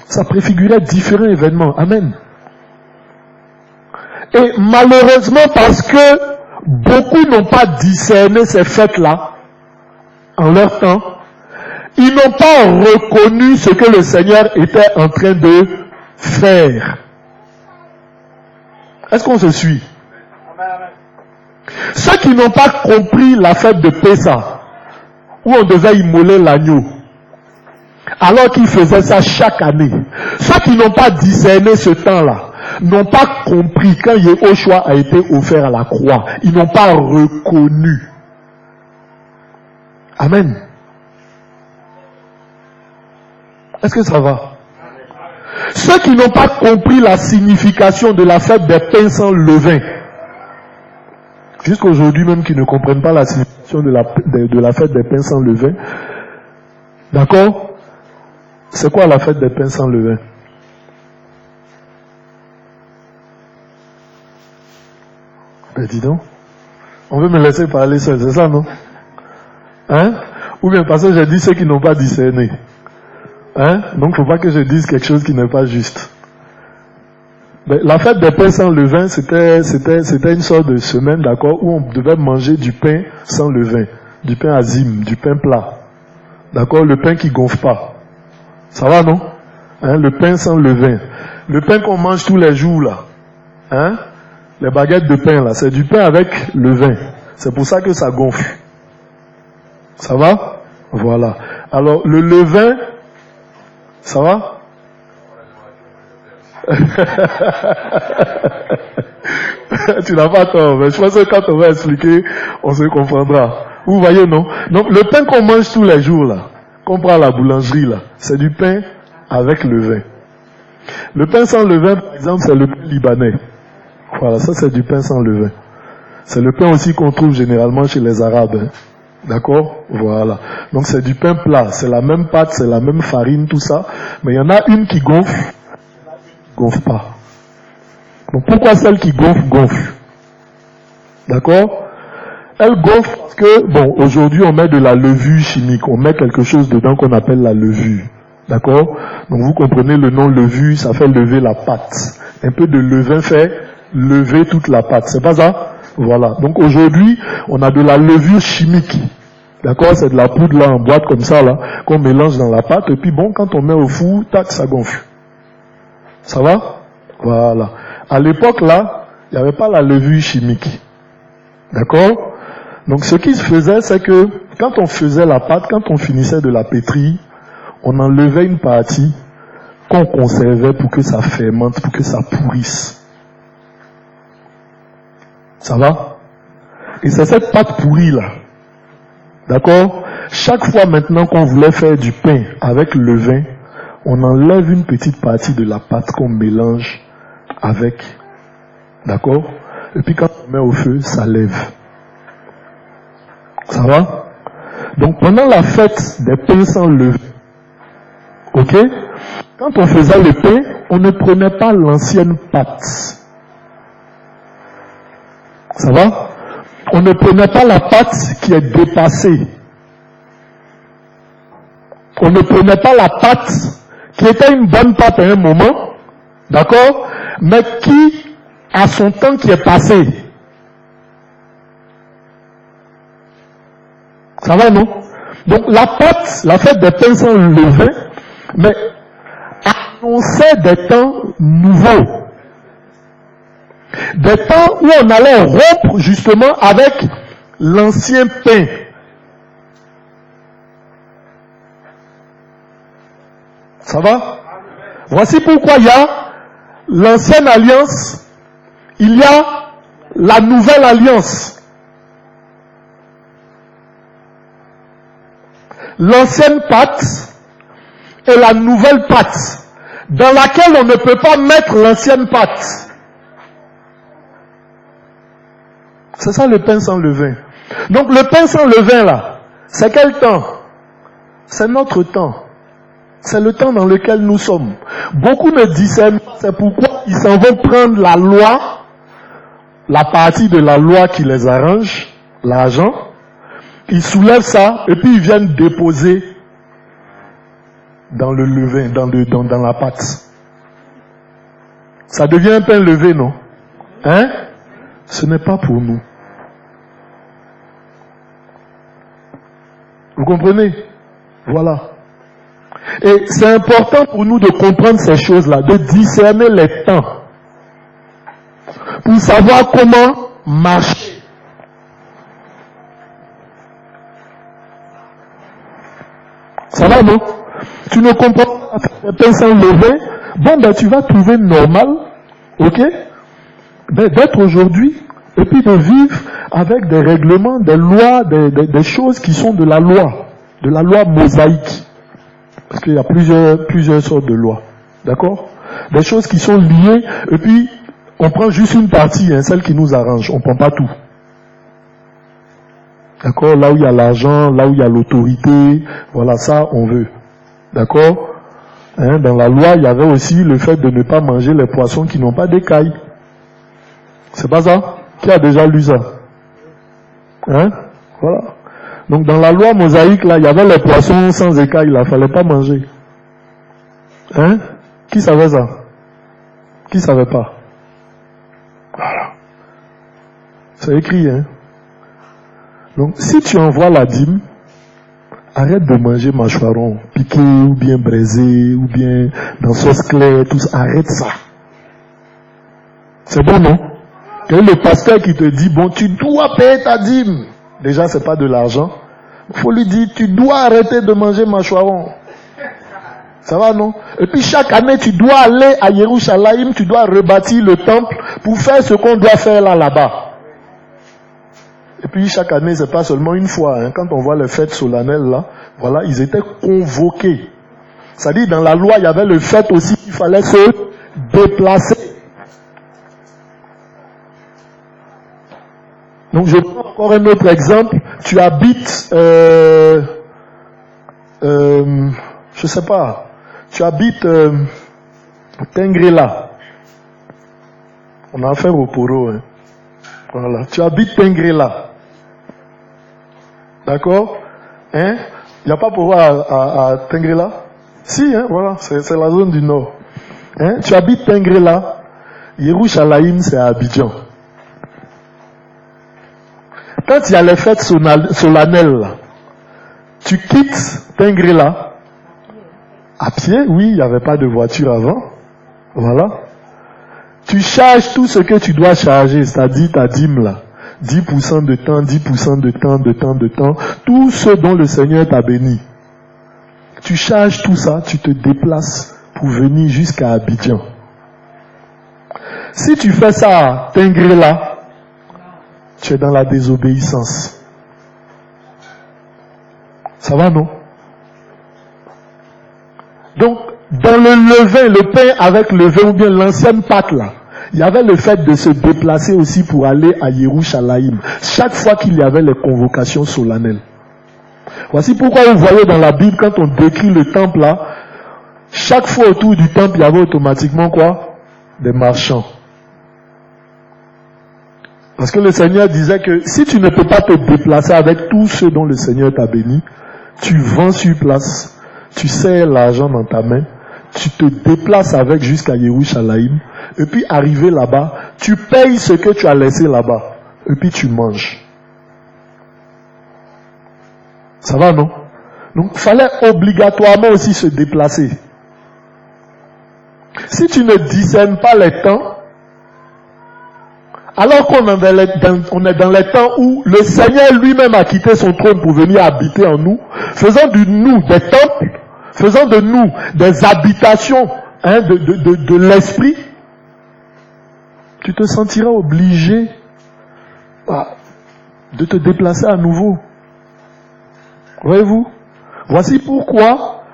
Ça préfigurait différents événements. Amen. Et malheureusement, parce que beaucoup n'ont pas discerné ces fêtes-là, en leur temps, ils n'ont pas reconnu ce que le Seigneur était en train de faire. Est-ce qu'on se suit? Ceux qui n'ont pas compris la fête de Pessah, où on devait immoler l'agneau, alors qu'ils faisaient ça chaque année, ceux qui n'ont pas discerné ce temps-là, n'ont pas compris quand Yehoshua a été offert à la croix. Ils n'ont pas reconnu. Amen. Est-ce que ça va? Ceux qui n'ont pas compris la signification de la fête des pains sans levain, jusqu'aujourd'hui même qui ne comprennent pas la signification de la fête des pains sans levain, d'accord? C'est quoi la fête des pains sans levain? Ben dis donc, on veut me laisser parler seul, c'est ça, non? Hein? Ou bien parce que j'ai dit ceux qui n'ont pas discerné. Hein? Donc il ne faut pas que je dise quelque chose qui n'est pas juste. Mais la fête des pains sans levain, c'était une sorte de semaine, d'accord, où on devait manger du pain sans levain, du pain azim, du pain plat. D'accord? Le pain qui gonfle pas. Ça va, non? Hein? Le pain sans levain. Le pain qu'on mange tous les jours, là. Hein? Les baguettes de pain, là, c'est du pain avec levain. C'est pour ça que ça gonfle. Ça va? Voilà. Alors, le levain, ça va? Tu n'as pas tort, mais je pense que quand on va expliquer, on se comprendra. Vous voyez, non? Donc, le pain qu'on mange tous les jours, là, qu'on prend à la boulangerie, là, c'est du pain avec levain. Le pain sans levain, par exemple, c'est le pain libanais. Voilà, ça c'est du pain sans levain. C'est le pain aussi qu'on trouve généralement chez les Arabes. Hein. D'accord? Voilà. Donc c'est du pain plat, c'est la même pâte, c'est la même farine, tout ça. Mais il y en a une qui gonfle, gonfle pas. Donc pourquoi celle qui gonfle, gonfle? D'accord? Elle gonfle parce que, bon, aujourd'hui on met de la levure chimique, on met quelque chose dedans qu'on appelle la levure. D'accord? Donc vous comprenez le nom levure, ça fait lever la pâte. Un peu de levain fait lever toute la pâte. C'est pas ça? Voilà. Donc aujourd'hui, on a de la levure chimique. D'accord? C'est de la poudre là en boîte comme ça là, qu'on mélange dans la pâte. Et puis bon, quand on met au four, tac, ça gonfle. Ça va? Voilà. À l'époque là, il n'y avait pas la levure chimique. D'accord? Donc ce qui se faisait, c'est que quand on faisait la pâte, quand on finissait de la pétrir, on enlevait une partie qu'on conservait pour que ça fermente, pour que ça pourrisse. Ça va? Et c'est cette pâte pourrie là. D'accord? Chaque fois maintenant qu'on voulait faire du pain avec le levain, on enlève une petite partie de la pâte qu'on mélange avec. D'accord? Et puis quand on met au feu, ça lève. Ça va? Donc pendant la fête des pains sans levain, ok? Quand on faisait le pain, on ne prenait pas l'ancienne pâte. Ça va? On ne prenait pas la pâte qui est dépassée. On ne prenait pas la pâte qui était une bonne pâte à un moment, d'accord? Mais qui a son temps qui est passé. Ça va, non? Donc la pâte, la fête des pains sans levain, mais annonçait des temps nouveaux. Des temps où on allait rompre justement avec l'ancien pain. Ça va? Voici pourquoi il y a l'ancienne alliance, il y a la nouvelle alliance. L'ancienne pâte et la nouvelle pâte, dans laquelle on ne peut pas mettre l'ancienne pâte. C'est ça le pain sans levain. Donc le pain sans levain là, c'est quel temps? C'est notre temps. C'est le temps dans lequel nous sommes. Beaucoup ne discernent pas, c'est pourquoi ils s'en vont prendre la loi, la partie de la loi qui les arrange, l'argent. Ils soulèvent ça et puis ils viennent déposer dans le levain, dans la pâte. Ça devient un pain levé, non? Hein? Ce n'est pas pour nous. Vous comprenez? Voilà. Et c'est important pour nous de comprendre ces choses-là, de discerner les temps, pour savoir comment marcher. Ça va, non? Tu ne comprends pas le pain sans levain? Bon, ben tu vas trouver normal, ok? Ben, d'être aujourd'hui, et puis de vivre avec des règlements, des lois, des choses qui sont de la loi mosaïque. Parce qu'il y a plusieurs sortes de lois. D'accord? Des choses qui sont liées, et puis on prend juste une partie, hein, celle qui nous arrange, on ne prend pas tout. D'accord? Là où il y a l'argent, là où il y a l'autorité, voilà, ça on veut. D'accord? Hein, dans la loi, il y avait aussi le fait de ne pas manger les poissons qui n'ont pas d'écailles. C'est pas ça? Qui a déjà lu ça? Hein? Voilà. Donc dans la loi mosaïque, là, il y avait les poissons sans écailles, là, il ne fallait pas manger. Hein? Qui savait ça? Qui ne savait pas? Voilà. C'est écrit, hein? Donc si tu envoies la dîme, arrête de manger mâchoiron, piqué, ou bien braisé, ou bien dans sauce claire, tout ça, arrête ça. C'est bon, non? Quel est le pasteur qui te dit, bon, tu dois payer ta dîme? Déjà, c'est pas de l'argent. Il faut lui dire, tu dois arrêter de manger mâchoiron. Ça va, non? Et puis chaque année, tu dois aller à Yerushalayim, tu dois rebâtir le temple pour faire ce qu'on doit faire là-bas. Et puis chaque année, c'est pas seulement une fois. Hein. Quand on voit les fêtes solennelles là, voilà, ils étaient convoqués. C'est-à-dire, dans la loi, il y avait le fait aussi qu'il fallait se déplacer. Donc je prends encore un autre exemple. Tu habites, je sais pas, tu habites Tengrela. On a affaire au Poro. Hein. Voilà. Tu habites Tengrela. D'accord? Hein? Il n'y a pas Poro à Tengrela? Si, hein, voilà, c'est la zone du nord. Hein? Tu habites Tengrela. Yerushalayim, c'est à Abidjan. Quand il y a les fêtes solennelles, tu quittes Tengrela à pied, oui, il n'y avait pas de voiture avant. Voilà. Tu charges tout ce que tu dois charger, c'est-à-dire ta dîme là. 10% de temps, 10% de temps, tout ce dont le Seigneur t'a béni. Tu charges tout ça, tu te déplaces pour venir jusqu'à Abidjan. Si tu fais ça à Tengrela, Tu es dans la désobéissance. Ça va, non? Donc, dans le levain, le pain avec levain, ou bien l'ancienne pâte là, il y avait le fait de se déplacer aussi pour aller à Yerushalayim. Chaque fois qu'il y avait les convocations solennelles. Voici pourquoi vous voyez dans la Bible, quand on décrit le temple là, chaque fois autour du temple, il y avait automatiquement quoi? Des marchands. Parce que le Seigneur disait que si tu ne peux pas te déplacer avec tous ceux dont le Seigneur t'a béni, tu vends sur place, tu serres l'argent dans ta main, tu te déplaces avec jusqu'à Yerushalayim, et puis arrivé là-bas, tu payes ce que tu as laissé là-bas, et puis tu manges. Ça va, non? Donc, il fallait obligatoirement aussi se déplacer. Si tu ne discernes pas les temps, alors qu'on est dans les temps où le Seigneur lui-même a quitté son trône pour venir habiter en nous, faisant de nous des temples, faisant de nous des habitations de l'esprit, tu te sentiras obligé de te déplacer à nouveau. Voyez-vous? Voici pourquoi,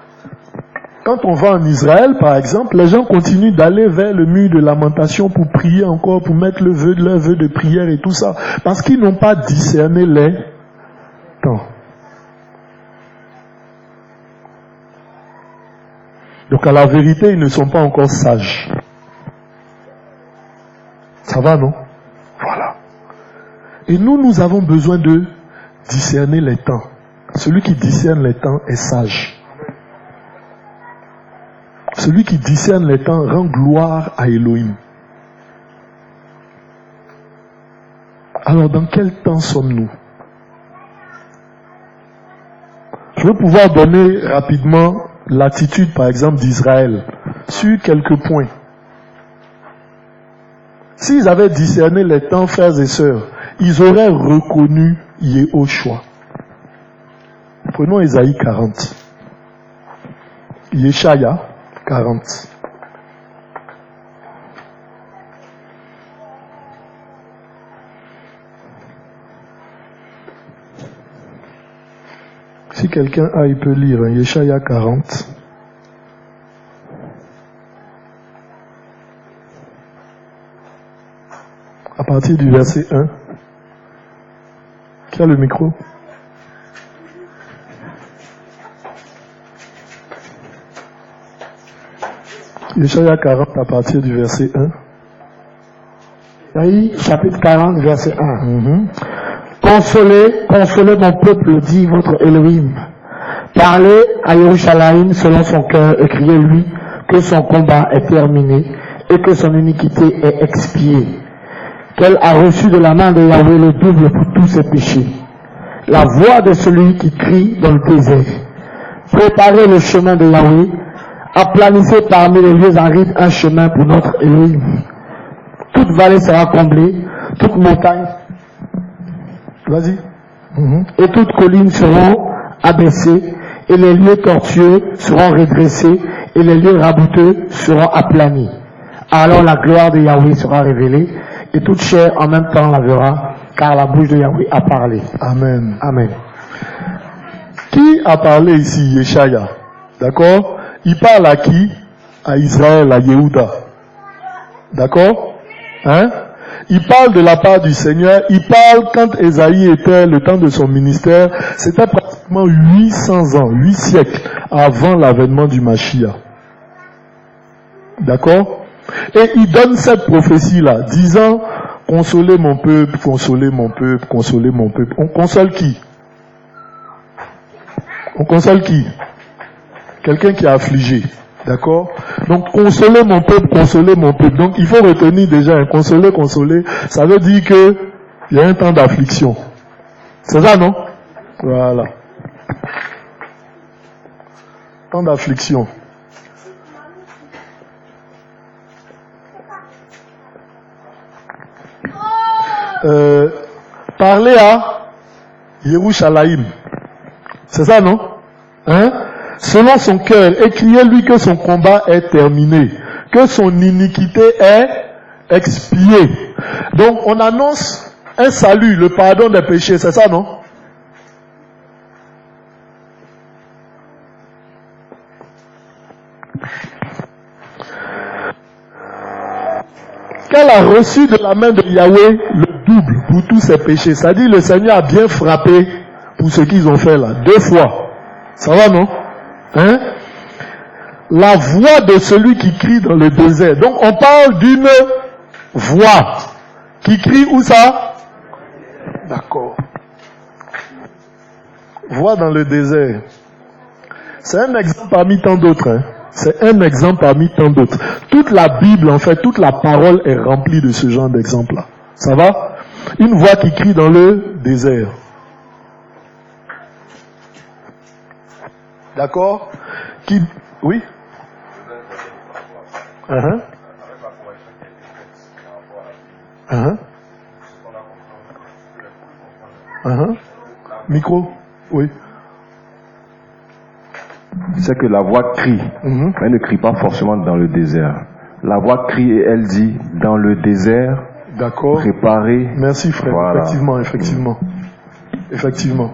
quand on va en Israël, par exemple, les gens continuent d'aller vers le mur de lamentation pour prier encore, pour mettre leur vœu de prière et tout ça, parce qu'ils n'ont pas discerné les temps. Donc à la vérité, ils ne sont pas encore sages. Ça va, non? Voilà. Et nous avons besoin de discerner les temps. Celui qui discerne les temps est sage. Celui qui discerne les temps rend gloire à Elohim. Alors, dans quel temps sommes-nous? Je veux pouvoir donner rapidement l'attitude, par exemple, d'Israël sur quelques points. S'ils avaient discerné les temps, frères et sœurs, ils auraient reconnu Yehoshua. Prenons Ésaïe 40. Yeshaya 40. Si quelqu'un a, il peut lire Yeshaya 40. À partir du verset 1. Qui a le micro? Yeshaya 40 à partir du verset 1. Isaïe, chapitre 40, verset 1. Consolez, consolez mon peuple, dit votre Elohim. Parlez à Yerushalayim selon son cœur et criez-lui que son combat est terminé et que son iniquité est expiée. Qu'elle a reçu de la main de Yahweh le double pour tous ses péchés. La voix de celui qui crie dans le désert. Préparez le chemin de Yahweh. Aplanissez parmi les lieux arides un chemin pour notre Elohim. Toute vallée sera comblée, toute montagne, Vas-y. et toutes collines seront abaissées, et les lieux tortueux seront redressés, et les lieux rabouteux seront aplanis. Alors la gloire de Yahweh sera révélée, et toute chair en même temps la verra, car la bouche de Yahweh a parlé. Amen. Amen. Qui a parlé ici? Yeshaya. D'accord? Il parle à qui? À Israël, à Yehuda. D'accord? Hein? Il parle de la part du Seigneur. Il parle quand Ésaïe était, le temps de son ministère, c'était pratiquement 800 ans, 8 siècles avant l'avènement du Mashiach. D'accord? Et il donne cette prophétie-là, disant, consolez mon peuple, consolez mon peuple, consolez mon peuple. On console qui? On console qui? Quelqu'un qui est affligé. D'accord? Donc, consoler mon peuple, consoler mon peuple. Donc, il faut retenir déjà, consoler, consoler, ça veut dire que il y a un temps d'affliction. C'est ça, non? Voilà. Temps d'affliction. Parler à Yerushalayim. C'est ça, non? Hein? Selon son cœur, écriez-lui que son combat est terminé, que son iniquité est expiée. Donc, on annonce un salut, le pardon des péchés, c'est ça, non? Qu'elle a reçu de la main de Yahweh le double pour tous ses péchés. C'est-à-dire le Seigneur a bien frappé pour ce qu'ils ont fait là, 2 fois. Ça va, non? Hein? La voix de celui qui crie dans le désert. Donc on parle d'une voix qui crie où ça? D'accord. Voix dans le désert. C'est un exemple parmi tant d'autres. Hein? C'est un exemple parmi tant d'autres. Toute la Bible, en fait, toute la parole est remplie de ce genre d'exemple-là. Ça va? Une voix qui crie dans le désert. D'accord? Qui... Oui? Micro? Oui. C'est que la voix crie. Elle ne crie pas forcément dans le désert. La voix crie et elle dit dans le désert. D'accord. Préparez. Merci frère. Voilà. Effectivement.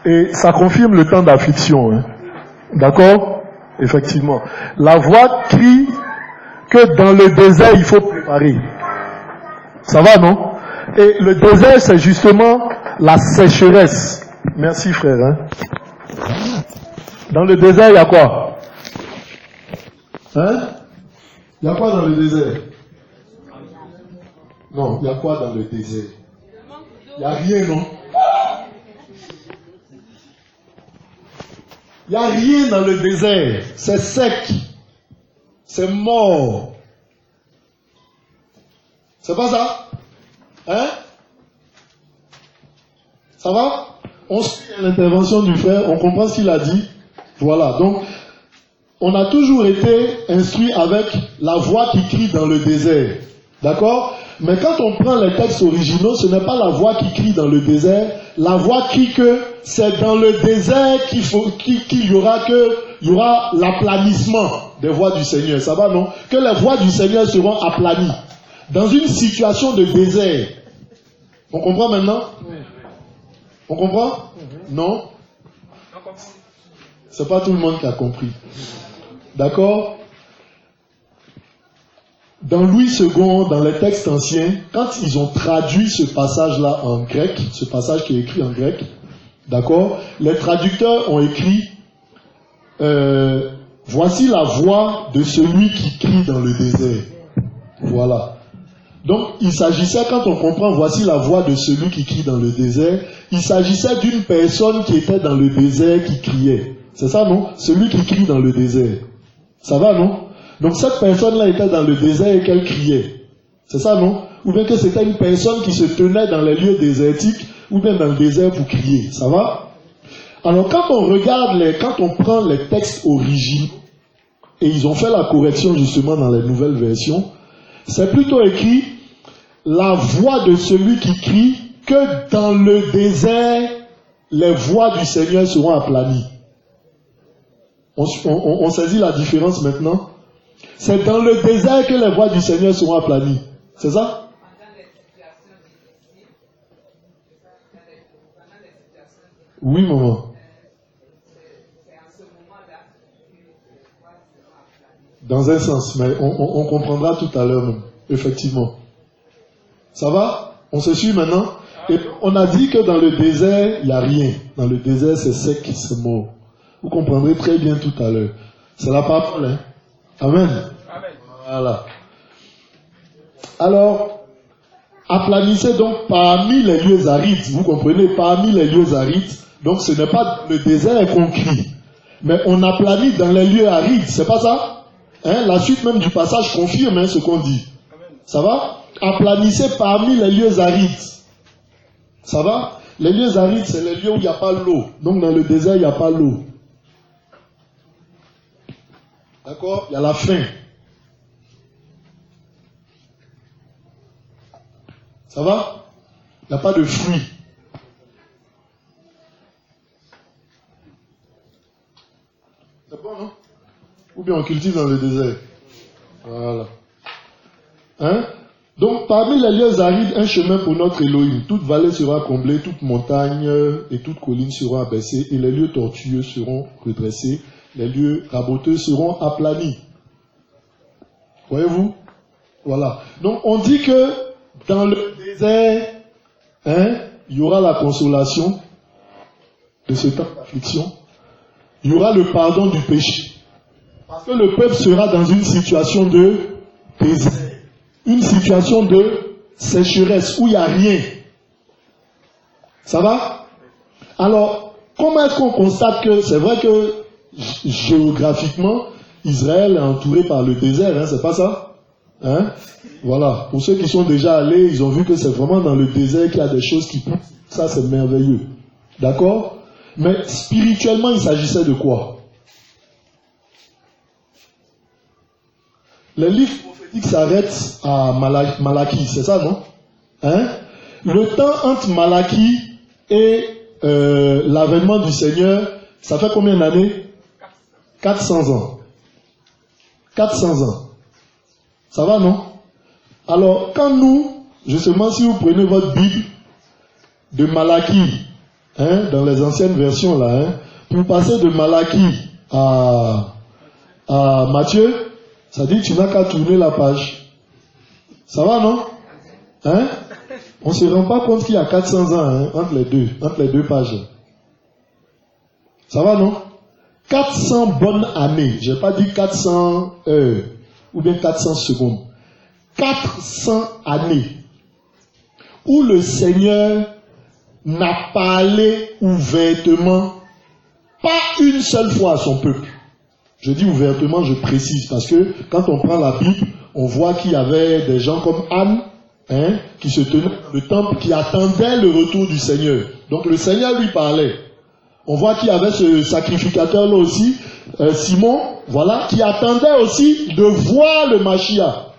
Et ça confirme le temps d'affliction. Hein. D'accord? Effectivement. La voix crie que dans le désert il faut préparer. Ça va, non? Et le désert c'est justement la sécheresse. Merci frère. Hein. Dans le désert, il y a quoi? Hein? Il y a quoi dans le désert? Non, il y a quoi dans le désert? Il n'y a rien, non? Il n'y a rien dans le désert. C'est sec. C'est mort. C'est pas ça? Hein? Ça va? On suit l'intervention du frère, on comprend ce qu'il a dit. Voilà, donc, on a toujours été instruit avec la voix qui crie dans le désert. D'accord? Mais quand on prend les textes originaux, ce n'est pas la voix qui crie dans le désert. La voix crie que c'est dans le désert qu'il y aura l'aplanissement des voix du Seigneur. Ça va, non? Que les voix du Seigneur seront aplanies. Dans une situation de désert. On comprend maintenant? On comprend? Non? C'est pas tout le monde qui a compris. D'accord? Dans Louis II, dans les textes anciens, quand ils ont traduit ce passage-là en grec, ce passage qui est écrit en grec, d'accord, les traducteurs ont écrit voici la voix de celui qui crie dans le désert. Voilà. Donc, il s'agissait, quand on comprend voici la voix de celui qui crie dans le désert, il s'agissait d'une personne qui était dans le désert qui criait. C'est ça, non? Celui qui crie dans le désert. Ça va, non? Donc cette personne-là était dans le désert et qu'elle criait. C'est ça, non? Ou bien que c'était une personne qui se tenait dans les lieux désertiques ou bien dans le désert pour crier. Ça va? Alors quand on regarde, quand on prend les textes originaux, et ils ont fait la correction justement dans les nouvelles versions, c'est plutôt écrit la voix de celui qui crie que dans le désert, les voix du Seigneur seront aplanies. On saisit la différence maintenant? C'est dans le désert que les voix du Seigneur seront aplanies. C'est ça? Oui, maman. Dans un sens, mais on comprendra tout à l'heure même. Effectivement. Ça va? On se suit maintenant? Et on a dit que dans le désert, il n'y a rien. Dans le désert, c'est sec, c'est mort. Vous comprendrez très bien tout à l'heure. C'est la parole, hein? Amen. Voilà. Alors, aplanissez donc parmi les lieux arides. Vous comprenez? Parmi les lieux arides. Donc, ce n'est pas le désert qu'on crie. Mais on aplanit dans les lieux arides. C'est pas ça? Hein? La suite même du passage confirme ce qu'on dit. Ça va? Aplanissez parmi les lieux arides. Ça va? Les lieux arides, c'est les lieux où il n'y a pas l'eau. Donc, dans le désert, il n'y a pas l'eau. D'accord? Il y a la faim. Ça va? Il n'y a pas de fruits. C'est bon, non? Ou bien on cultive dans le désert. Voilà. Hein? Donc, parmi les lieux arides, un chemin pour notre Elohim. Toute vallée sera comblée, toute montagne et toute colline sera abaissée, et les lieux tortueux seront redressés, les lieux raboteux seront aplanis. Voyez-vous? Voilà. Donc on dit que dans le désert, il y aura la consolation de ce temps d'affliction. Il y aura le pardon du péché. Parce que le peuple sera dans une situation de désert. Une situation de sécheresse où il n'y a rien. Ça va? Alors, comment est-ce qu'on constate que c'est vrai que géographiquement, Israël est entouré par le désert, c'est pas ça? Voilà. Pour ceux qui sont déjà allés, ils ont vu que c'est vraiment dans le désert qu'il y a des choses qui poussent. Ça, c'est merveilleux. D'accord? Mais spirituellement, il s'agissait de quoi? Les livres prophétiques s'arrêtent à Malachie, c'est ça, non? Le temps entre Malachie et l'avènement du Seigneur, ça fait combien d'années? 400 ans. 400 ans. Ça va, non? Alors, quand nous, justement, si vous prenez votre Bible de Malachie, dans les anciennes versions, là, pour passer de Malachie à Matthieu, ça dit que tu n'as qu'à tourner la page. Ça va, non? On ne se rend pas compte qu'il y a 400 ans entre les deux pages. Ça va, non? 400 bonnes années. Je n'ai pas dit 400 heures ou bien 400 secondes. 400 années où le Seigneur n'a parlé ouvertement, pas une seule fois à son peuple. Je dis ouvertement, je précise, parce que quand on prend la Bible, on voit qu'il y avait des gens comme Anne, qui se tenaient dans le temple, qui attendaient le retour du Seigneur. Donc le Seigneur lui parlait. On voit qu'il y avait ce sacrificateur-là aussi, Simon, voilà, qui attendait aussi de voir le Mashiach.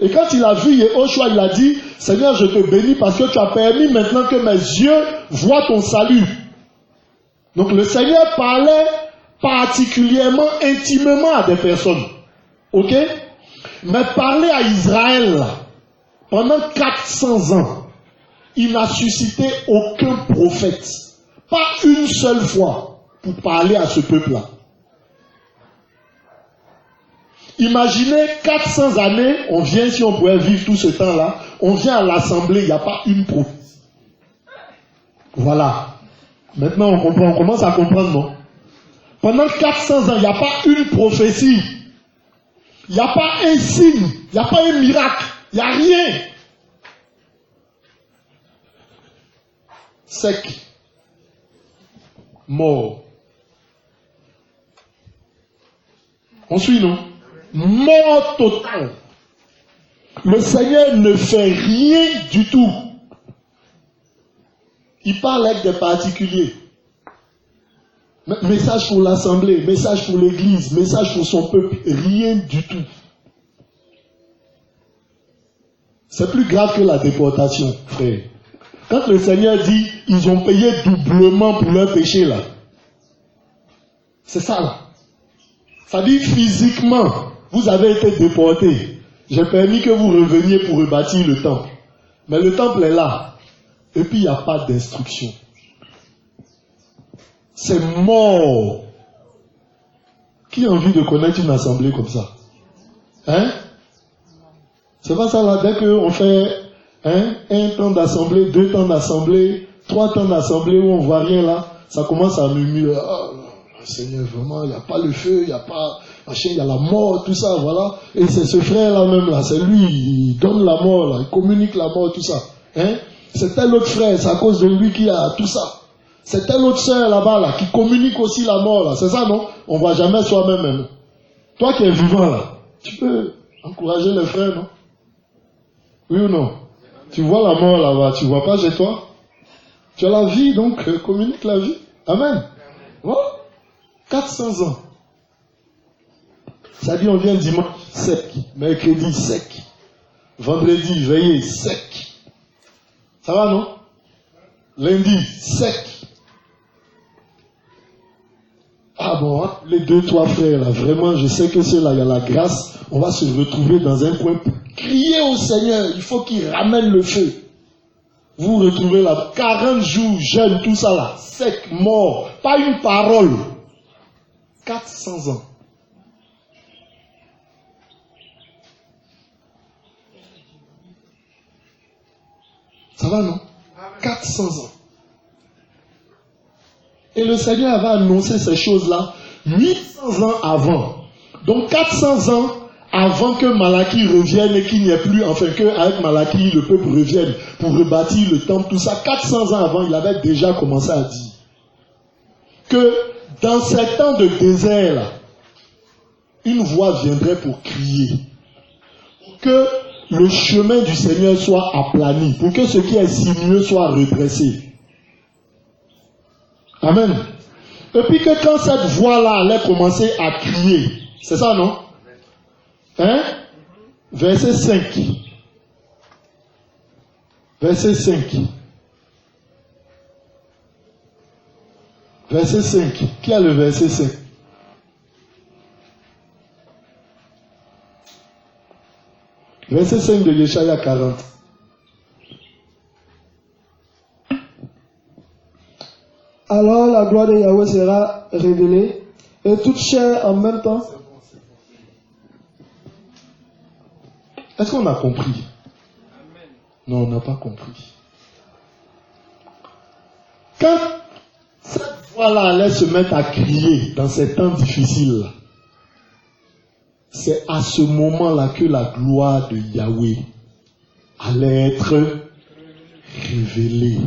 Et quand il a vu Yehoshua, il a dit, Seigneur, je te bénis parce que tu as permis maintenant que mes yeux voient ton salut. Donc le Seigneur parlait particulièrement, intimement à des personnes. Ok? Mais parler à Israël, pendant 400 ans, il n'a suscité aucun prophète. Pas une seule fois pour parler à ce peuple-là. Imaginez 400 années, on vient, si on pouvait vivre tout ce temps-là, on vient à l'assemblée, il n'y a pas une prophétie. Voilà. Maintenant on comprend, on commence à comprendre, non? Pendant 400 ans, il n'y a pas une prophétie. Il n'y a pas un signe, il n'y a pas un miracle, il n'y a rien. Sec. Mort. On suit, non? Mort totale. Le Seigneur ne fait rien du tout. Il parle avec des particuliers. Message pour l'assemblée, message pour l'église, message pour son peuple, rien du tout. C'est plus grave que la déportation, frère. Quand le Seigneur dit, ils ont payé doublement pour leur péché là. C'est ça là. Ça dit physiquement, vous avez été déportés. J'ai permis que vous reveniez pour rebâtir le temple. Mais le temple est là. Et puis il n'y a pas d'instruction. C'est mort. Qui a envie de connaître une assemblée comme ça? C'est pas ça là, dès qu'on fait un temps d'assemblée, 2 temps d'assemblée, 3 temps d'assemblée où on voit rien là, ça commence à murmurer. Ah, Seigneur, vraiment, il n'y a pas le feu, il n'y a pas machin, il y a la mort, tout ça, voilà. Et c'est ce frère là même là, c'est lui, il donne la mort là, il communique la mort, tout ça. C'est tel autre frère, c'est à cause de lui qu'il y a tout ça. C'est telle autre sœur là-bas là, qui communique aussi la mort là, c'est ça non? On ne voit jamais soi-même. Toi qui es vivant là, tu peux encourager les frères, non? Oui ou non? Tu vois la mort là-bas, tu ne vois pas chez toi? Tu as la vie, donc communique la vie. Amen. Voilà. 400 ans. Ça dit on vient dimanche sec, mercredi sec, vendredi veillé sec. Ça va non? Lundi sec. Ah bon, hein? Les 2-3 frères là, vraiment, je sais que ceux-là, il y a la grâce, on va se retrouver dans un coin pour crier au Seigneur. Il faut qu'il ramène le feu. Vous vous retrouvez là, 40 jours, jeûne, tout ça là, sec, mort, pas une parole. 400 ans. Ça va, non? 400 ans. Et le Seigneur avait annoncé ces choses-là 800 ans avant. Donc 400 ans avant que Malachie revienne et qu'il n'y ait plus, enfin qu'avec Malachie, le peuple revienne pour rebâtir le temple, tout ça, 400 ans avant, il avait déjà commencé à dire que dans ces temps de désert, là, une voix viendrait pour crier. Pour que le chemin du Seigneur soit aplani, pour que ce qui est sinueux soit redressé. Amen. Et puis que quand cette voix-là allait commencer à crier, c'est ça, non? Hein? Verset 5. Verset 5. Verset 5. Qui a le verset 5? Verset 5 de Yeshaya 40. Alors la gloire de Yahweh sera révélée, et toute chair en même temps. Est-ce qu'on a compris? Non, on n'a pas compris. Quand cette voix-là allait se mettre à crier dans ces temps difficiles, c'est à ce moment-là que la gloire de Yahweh allait être révélée.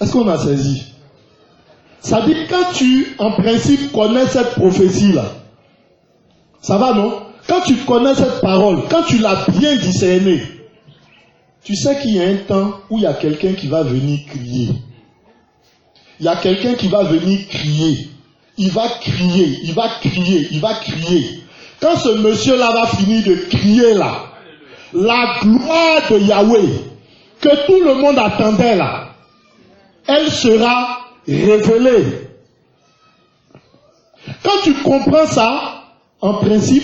Est-ce qu'on a saisi? Ça dit que quand tu, en principe, connais cette prophétie-là, ça va, non? Quand tu connais cette parole, quand tu l'as bien discernée, tu sais qu'il y a un temps où il y a quelqu'un qui va venir crier. Il y a quelqu'un qui va venir crier. Il va crier, il va crier, il va crier. Quand ce monsieur-là va finir de crier là, la gloire de Yahweh, que tout le monde attendait là, elle sera révélée. Quand tu comprends ça, en principe,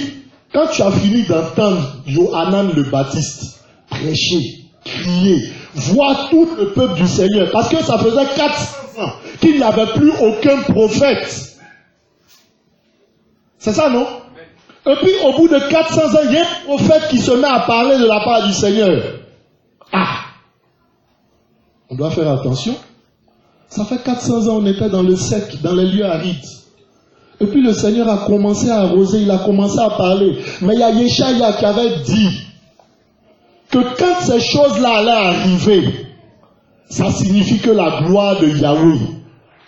quand tu as fini d'entendre Yohanan le Baptiste prêcher, crier, voir tout le peuple du Seigneur, parce que ça faisait 400 ans qu'il n'y avait plus aucun prophète. C'est ça, non? Et puis au bout de 400 ans, il y a un prophète qui se met à parler de la part du Seigneur. Ah! On doit faire attention. Ça fait 400 ans on était dans le sec, dans les lieux arides. Et puis le Seigneur a commencé à arroser, il a commencé à parler. Mais il y a Yeshaya qui avait dit que quand ces choses-là allaient arriver, ça signifie que la gloire de Yahweh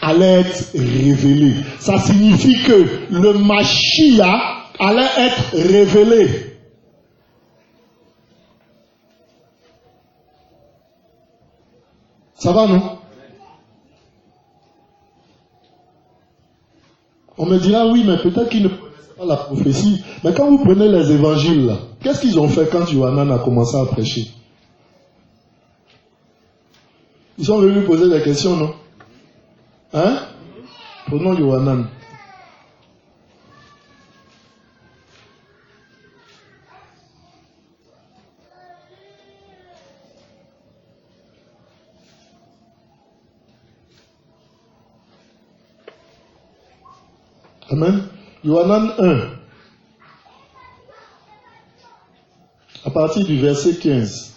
allait être révélée. Ça signifie que le Mashiach allait être révélé. Ça va, non? On me dira, oui, mais peut-être qu'ils ne connaissaient pas la prophétie. Mais quand vous prenez les évangiles, là, qu'est-ce qu'ils ont fait quand Yohanan a commencé à prêcher? Ils sont venus poser des questions, non? Hein? Prenons Yohanan. Amen. Yohanan 1. À partir du verset 15.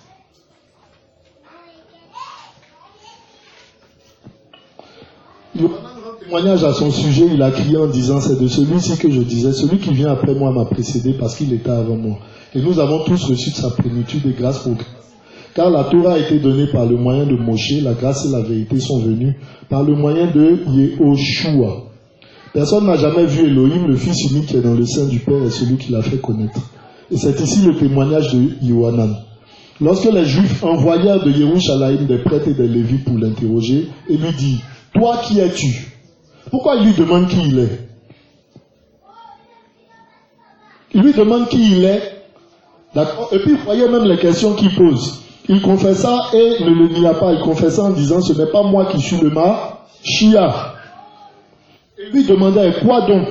Yohanan rend témoignage à son sujet, il a crié en disant, c'est de celui-ci que je disais, celui qui vient après moi m'a précédé parce qu'il était avant moi. Et nous avons tous reçu de sa plénitude et grâce pour grâce. Car la Torah a été donnée par le moyen de Moshe, la grâce et la vérité sont venues par le moyen de Yehoshua. Personne n'a jamais vu Elohim, le Fils unique qui est dans le sein du Père et celui qui l'a fait connaître. Et c'est ici le témoignage de Yohanan. Lorsque les Juifs envoyèrent de Yerushalayim des prêtres et des Lévites pour l'interroger, et lui dit, toi qui es-tu? Pourquoi il lui demande qui il est? Il lui demande qui il est. D'accord? Et puis voyez même les questions qu'il pose. Il confessa et ne le nia pas. Il confessa en disant, ce n'est pas moi qui suis le Mashiach. Et lui demandait, quoi donc?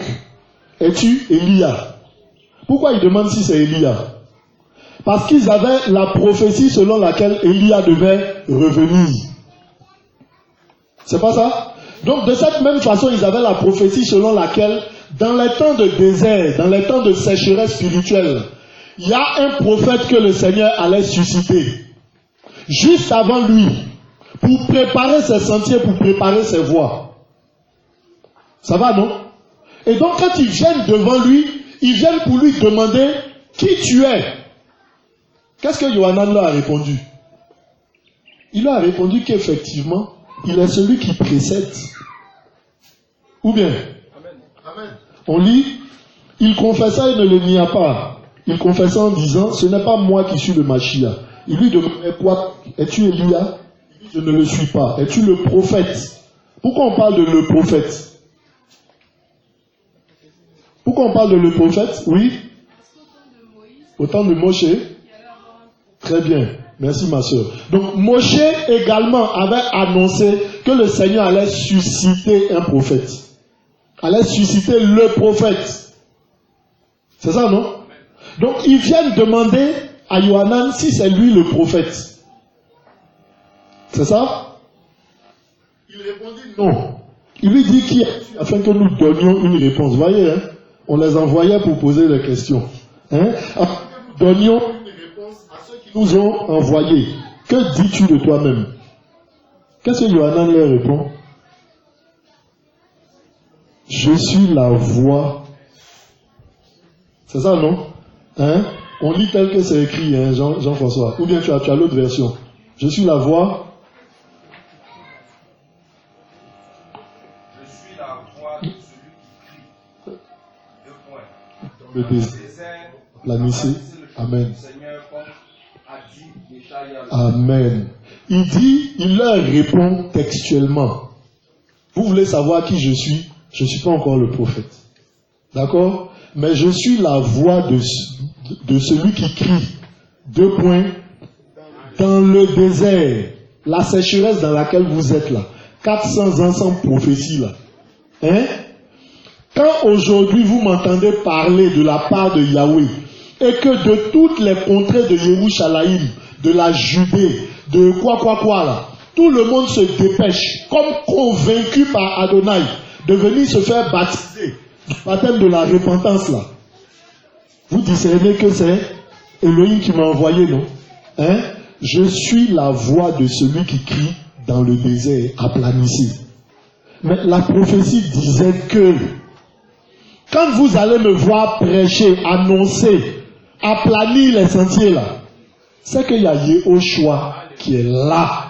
Es-tu Élia? Pourquoi il demande si c'est Élia? Parce qu'ils avaient la prophétie selon laquelle Élia devait revenir. C'est pas ça? Donc de cette même façon, ils avaient la prophétie selon laquelle, dans les temps de désert, dans les temps de sécheresse spirituelle, il y a un prophète que le Seigneur allait susciter, juste avant lui, pour préparer ses sentiers, pour préparer ses voies. Ça va, non? Et donc quand ils viennent devant lui, ils viennent pour lui demander qui tu es. Qu'est-ce que Yohanan leur a répondu? Il leur a répondu qu'effectivement, il est celui qui précède. Ou bien? Amen. On lit, il confessa et ne le nia pas. Il confessa en disant, ce n'est pas moi qui suis le Mashiach. Il lui demandait quoi? Es-tu Élia? Il dit, je ne le suis pas. Es-tu le prophète? Pourquoi on parle de le prophète? Pourquoi on parle de le prophète? Oui? Au temps de Moshe. Très bien. Merci ma soeur. Donc Moshe également avait annoncé que le Seigneur allait susciter un prophète. Allait susciter le prophète. C'est ça, non? Donc ils viennent demander à Yohanan si c'est lui le prophète. C'est ça? Il répondit non. Il lui dit qui est, afin que nous donnions une réponse. Vous voyez, hein? On les envoyait pour poser des questions. Hein? Afin que nous donnions une réponse à ceux qui nous ont envoyés. Que dis-tu de toi-même? Qu'est-ce que Yohanan leur répond? Je suis la voix. C'est ça, non? Hein? On lit tel que c'est écrit, hein, Jean-François. Ou bien tu as l'autre version. Je suis la voix. Je suis la voix de celui qui crie. Deux points. Dans le désert. Planissez. Amen. Amen. Il dit, il leur répond textuellement. Vous voulez savoir qui je suis? Je ne suis pas encore le prophète. D'accord? Mais je suis la voix de celui qui crie. Deux points. Dans le désert, la sécheresse dans laquelle vous êtes là. 400 ans sans prophétie là. Hein? Quand aujourd'hui vous m'entendez parler de la part de Yahweh, et que de toutes les contrées de Yerushalayim, de la Judée, de quoi là, tout le monde se dépêche, comme convaincu par Adonai, de venir se faire baptiser du baptême de la repentance là. Vous discernez que c'est Elohim qui m'a envoyé, non? Hein? Je suis la voix de celui qui crie dans le désert, aplanissez. Mais la prophétie disait que quand vous allez me voir prêcher, annoncer, aplanir les sentiers là, c'est qu'il y a Yehoshua qui est là.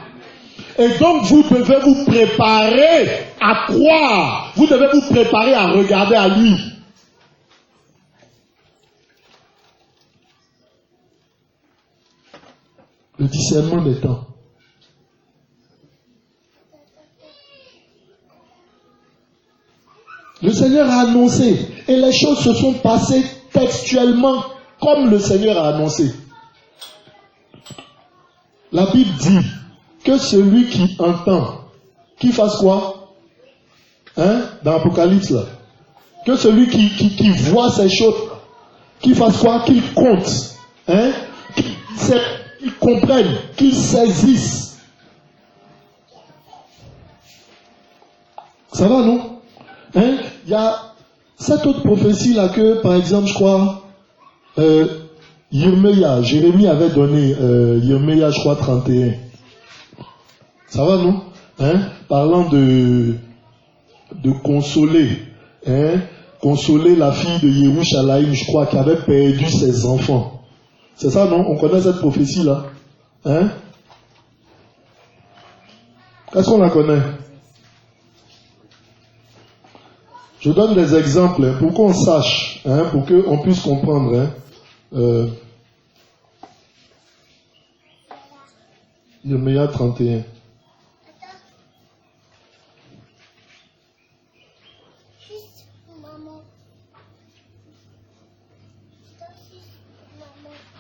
Et donc vous devez vous préparer à croire. Vous devez vous préparer à regarder à lui. Le discernement des temps. Le Seigneur a annoncé et les choses se sont passées textuellement comme le Seigneur a annoncé. La Bible dit que celui qui entend, qui fasse quoi? Hein? Dans l'Apocalypse là. Que celui qui voit ces choses, qui fasse quoi? Qu'il compte. Hein? Qu'il comprenne, qu'il saisisse. Ça va, non? Hein? Il y a cette autre prophétie là que, par exemple, je crois, Jérémie avait donné, Yirmeya, je crois, 31. Ça va, non? Hein? Parlant de consoler, hein? Consoler la fille de Yerushalayim, je crois, qui avait perdu ses enfants. C'est ça, non? On connaît cette prophétie là. Hein? Est-ce qu'on la connaît? Je donne des exemples hein, pour qu'on sache, hein, pour qu'on puisse comprendre. Hein. Yirmeya 31.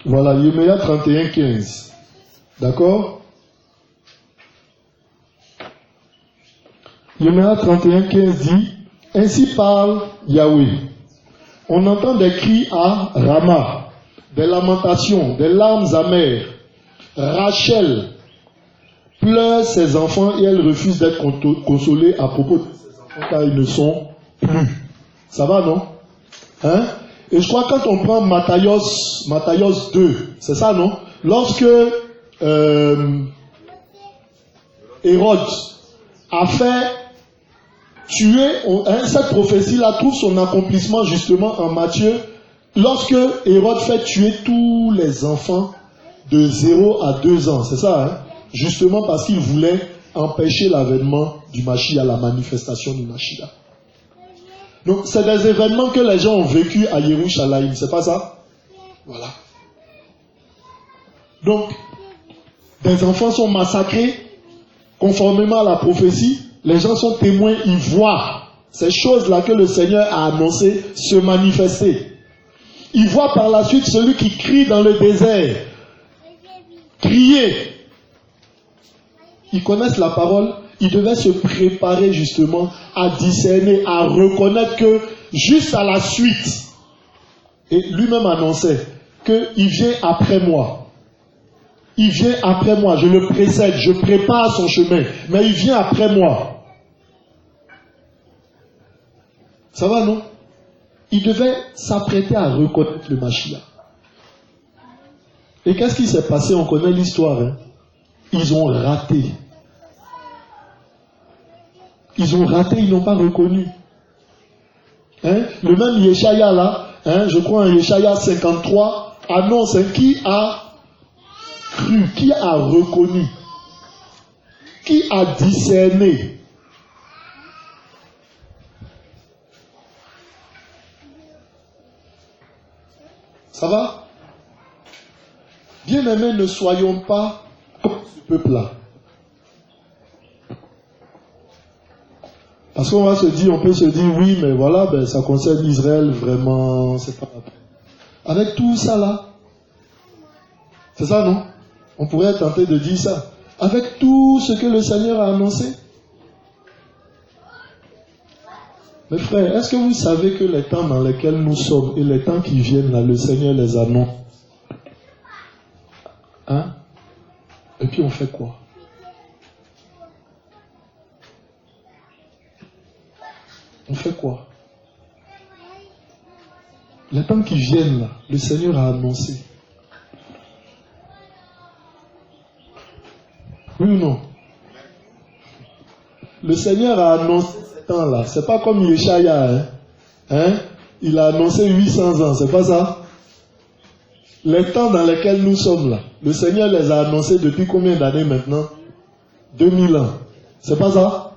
Voilà, Yirmeya 31, 15. D'accord? Yirmeya 31, 15 dit, Ainsi parle Yahweh. On entend des cris à Rama, des lamentations, des larmes amères. Rachel pleure ses enfants et elle refuse d'être consolée à propos de ses enfants car ils ne sont plus. Ça va, non? Hein? Et je crois que quand on prend Matthios 2, c'est ça, non? Lorsque Hérode a fait tuer, cette prophétie-là trouve son accomplissement justement en Matthieu, lorsque Hérode fait tuer tous les enfants de 0 à 2 ans, c'est ça, hein? Justement parce qu'il voulait empêcher l'avènement du Mashiach, la manifestation du Mashiach. Donc, c'est des événements que les gens ont vécu à Yerushalayim, c'est pas ça? Voilà. Donc, des enfants sont massacrés, conformément à la prophétie, les gens sont témoins, ils voient ces choses-là que le Seigneur a annoncées se manifester. Ils voient par la suite celui qui crie dans le désert, crier. Ils connaissent la parole. Il devait se préparer justement à discerner, à reconnaître que juste à la suite, et lui-même annonçait qu'il vient après moi. Il vient après moi, je le précède, je prépare son chemin, mais il vient après moi. Ça va, non? Il devait s'apprêter à reconnaître le Mashiach. Et qu'est-ce qui s'est passé? On connaît l'histoire. Hein? Ils ont raté. Ils ont raté, ils n'ont pas reconnu. Hein? Le même Yeshaya là, hein, je crois en Yeshaya 53, annonce qui a cru, qui a reconnu, qui a discerné. Ça va? Bien-aimés, ne soyons pas comme ce peuple-là. Parce qu'on va se dire, on peut se dire, oui, mais voilà, ben, ça concerne Israël, vraiment, c'est pas la peine. Avec tout ça là, c'est ça, non? On pourrait tenter de dire ça. Avec tout ce que le Seigneur a annoncé. Mes frères, est-ce que vous savez que les temps dans lesquels nous sommes et les temps qui viennent là, le Seigneur les annonce? Hein? Et puis on fait quoi? On fait quoi? Les temps qui viennent là, le Seigneur a annoncé. Oui ou non? Le Seigneur a annoncé ces temps-là. C'est pas comme Yeshaya, hein? Hein? Il a annoncé 800 ans, c'est pas ça? Les temps dans lesquels nous sommes là, le Seigneur les a annoncés depuis combien d'années maintenant? 2000 ans. C'est pas ça?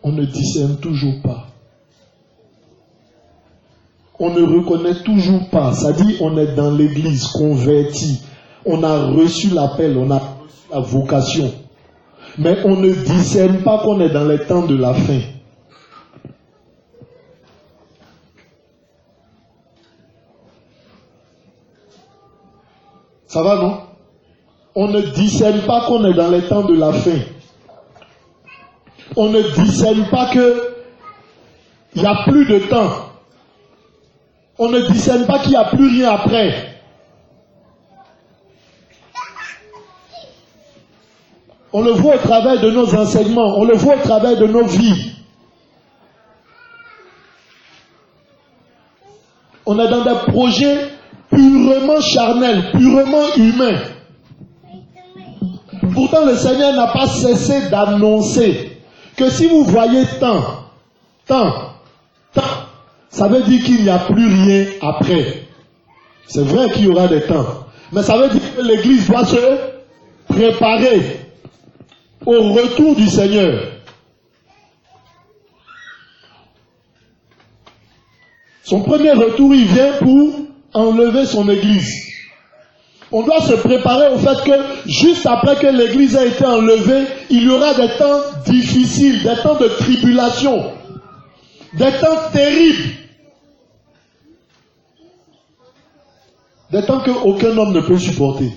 On ne discerne toujours pas. On ne reconnaît toujours pas. Ça dit, on est dans l'église, converti. On a reçu l'appel, on a reçu la vocation. Mais on ne discerne pas qu'on est dans les temps de la fin. Ça va, non? On ne discerne pas qu'on est dans les temps de la fin. On ne discerne pas qu'il n'y a plus de temps. On ne discerne pas qu'il n'y a plus rien après. On le voit au travers de nos enseignements, on le voit au travers de nos vies. On est dans des projets purement charnels, purement humains. Pourtant, le Seigneur n'a pas cessé d'annoncer que si vous voyez tant, ça veut dire qu'il n'y a plus rien après. C'est vrai qu'il y aura des temps. Mais ça veut dire que l'Église doit se préparer au retour du Seigneur. Son premier retour, il vient pour enlever son Église. On doit se préparer au fait que juste après que l'Église a été enlevée, il y aura des temps difficiles, des temps de tribulation, des temps terribles. Des temps qu'aucun homme ne peut supporter.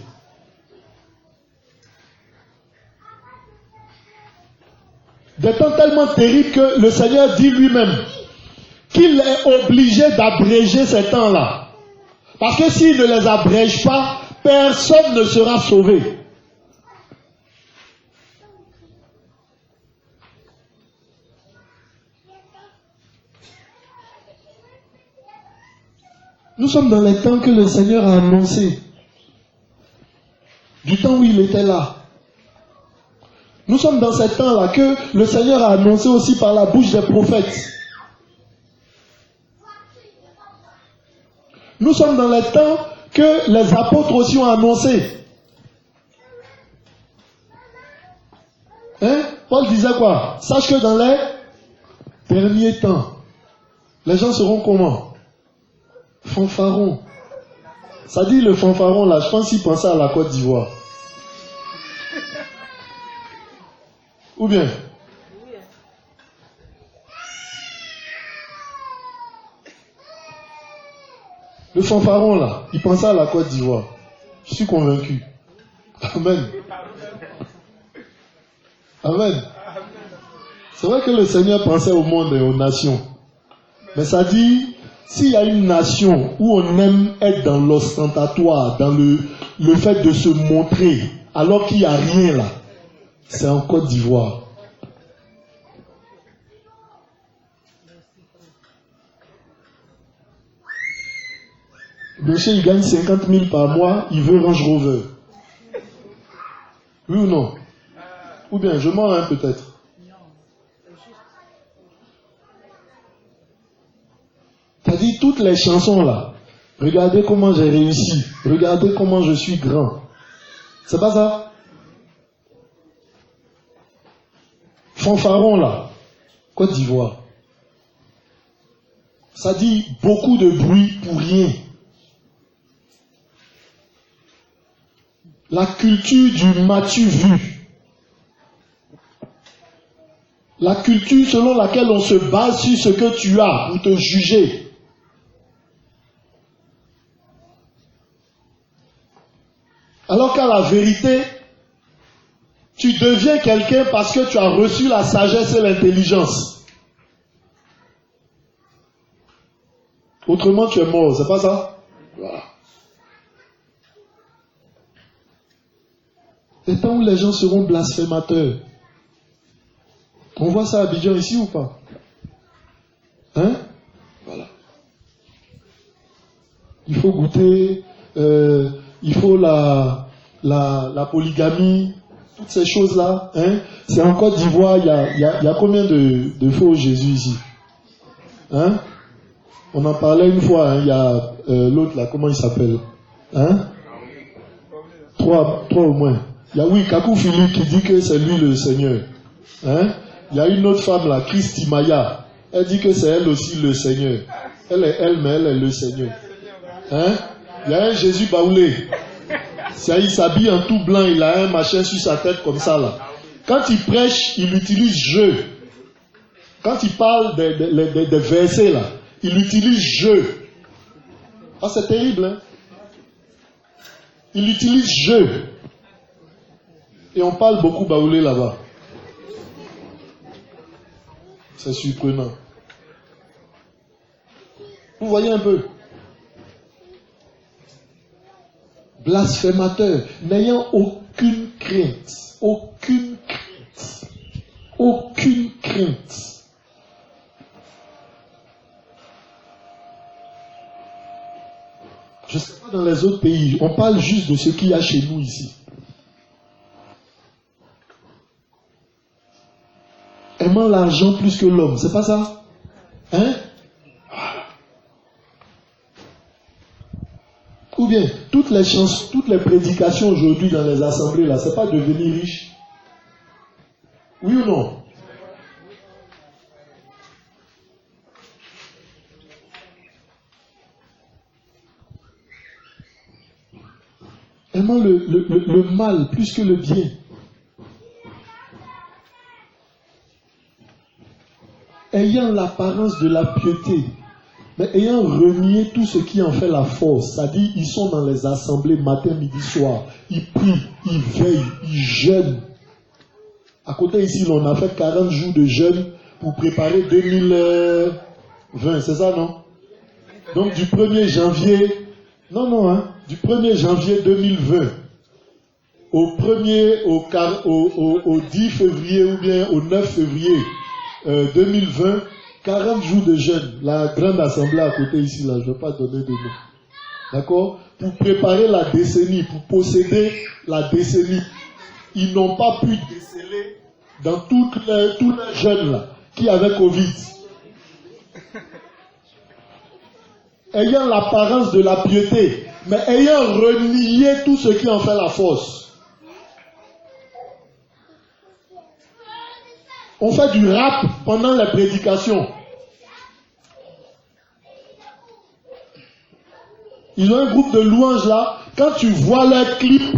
Des temps tellement terribles que le Seigneur dit lui-même, qu'il est obligé d'abréger ces temps-là. Parce que s'il ne les abrège pas, personne ne sera sauvé. Nous sommes dans les temps que le Seigneur a annoncé. Du temps où il était là. Nous sommes dans ces temps-là que le Seigneur a annoncé aussi par la bouche des prophètes. Nous sommes dans les temps que les apôtres aussi ont annoncé. Hein? Paul disait quoi? Sache que dans les derniers temps, les gens seront comment? Fanfarons. Ça dit le fanfaron là, je pense qu'il pensait à la Côte d'Ivoire. Ou bien? Le fanfaron là, il pensait à la Côte d'Ivoire. Je suis convaincu. Amen. Amen. C'est vrai que le Seigneur pensait au monde et aux nations. Mais ça dit, s'il y a une nation où on aime être dans l'ostentatoire, dans le fait de se montrer, alors qu'il n'y a rien là, c'est en Côte d'Ivoire. Monsieur, il gagne 50 000 par mois, il veut Range Rover. Oui ou non? Ou bien, je mens un peut-être. T'as dit toutes les chansons là. Regardez comment j'ai réussi. Regardez comment je suis grand. C'est pas ça? Fanfaron là. Côte d'Ivoire. Ça dit beaucoup de bruit pour rien. La culture du m'as-tu vu. La culture selon laquelle on se base sur ce que tu as pour te juger. Alors qu'à la vérité, tu deviens quelqu'un parce que tu as reçu la sagesse et l'intelligence. Autrement, tu es mort, c'est pas ça? Voilà. Les temps où les gens seront blasphémateurs. On voit ça à Abidjan ici ou pas? Hein? Voilà. Il faut goûter, il faut la polygamie, toutes ces choses-là. Hein? C'est en Côte d'Ivoire, il y a combien de faux Jésus ici? Hein? On en parlait une fois, hein? Il y a l'autre là, comment il s'appelle? Hein? Trois au moins. Il y a Kakou Philippe qui dit que c'est lui le Seigneur. Hein? Il y a une autre femme là, Christy Maya. Elle dit que c'est elle aussi le Seigneur. Elle est elle, mais elle est le Seigneur. Hein? Il y a un Jésus baoulé. Il s'habille en tout blanc, il a un machin sur sa tête comme ça là. Quand il prêche, il utilise je. Quand il parle des versets là, il utilise je. Ah, c'est terrible, hein? Il utilise je. Et on parle beaucoup baoulé là-bas. C'est surprenant. Vous voyez un peu? Blasphémateur, n'ayant aucune crainte. Aucune crainte. Aucune crainte. Je ne sais pas dans les autres pays, on parle juste de ce qu'il y a chez nous ici. Aimant l'argent plus que l'homme, c'est pas ça? Hein? Voilà. Ou bien, toutes les prédications aujourd'hui dans les assemblées là, c'est pas devenir riche? Oui ou non? Aimant le mal plus que le bien. Ayant l'apparence de la piété, mais ayant renié tout ce qui en fait la force, c'est-à-dire ils sont dans les assemblées matin, midi, soir, ils prient, ils veillent, ils jeûnent. À côté ici, on a fait 40 jours de jeûne pour préparer 20, c'est ça, non? Donc du 1er janvier, du 1er janvier 2020 au 10 février ou bien au 9 février 2020, 40 jours de jeûne. La grande assemblée à côté ici, là, je ne vais pas donner de nom. D'accord? Pour préparer la décennie, pour posséder la décennie. Ils n'ont pas pu déceler dans tous les jeunes là, qui avaient Covid. Ayant l'apparence de la piété, mais ayant renié tout ce qui en fait la force. On fait du rap pendant les prédications. Ils ont un groupe de louanges là. Quand tu vois leurs clips,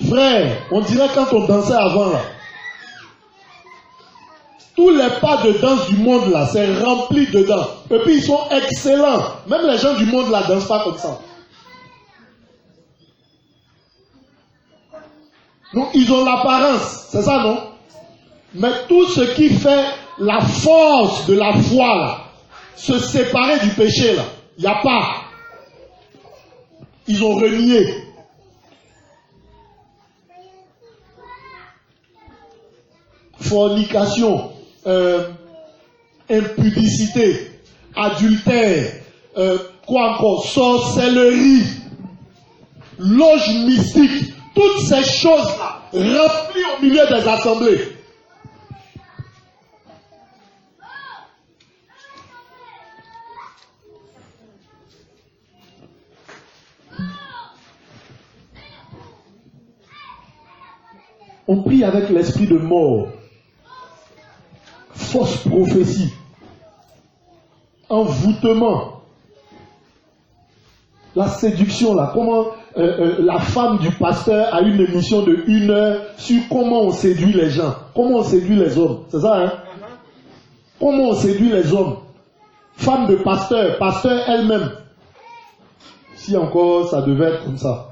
frère, on dirait quand on dansait avant là. Tous les pas de danse du monde là, c'est rempli dedans. Et puis ils sont excellents. Même les gens du monde là dansent pas comme ça. Donc ils ont l'apparence, c'est ça non? Mais tout ce qui fait la force de la foi là, se séparer du péché là, il n'y a pas. Ils ont renié. Fornication, impudicité, adultère, quoi encore, sorcellerie, loge mystique, toutes ces choses-là remplies au milieu des assemblées. On prie avec l'esprit de mort, fausse prophétie, envoûtement, la séduction là, comment la femme du pasteur a une émission de 1 heure sur comment on séduit les gens, comment on séduit les hommes, c'est ça hein? Comment on séduit les hommes, femme de pasteur, pasteur elle-même, si encore ça devait être comme ça.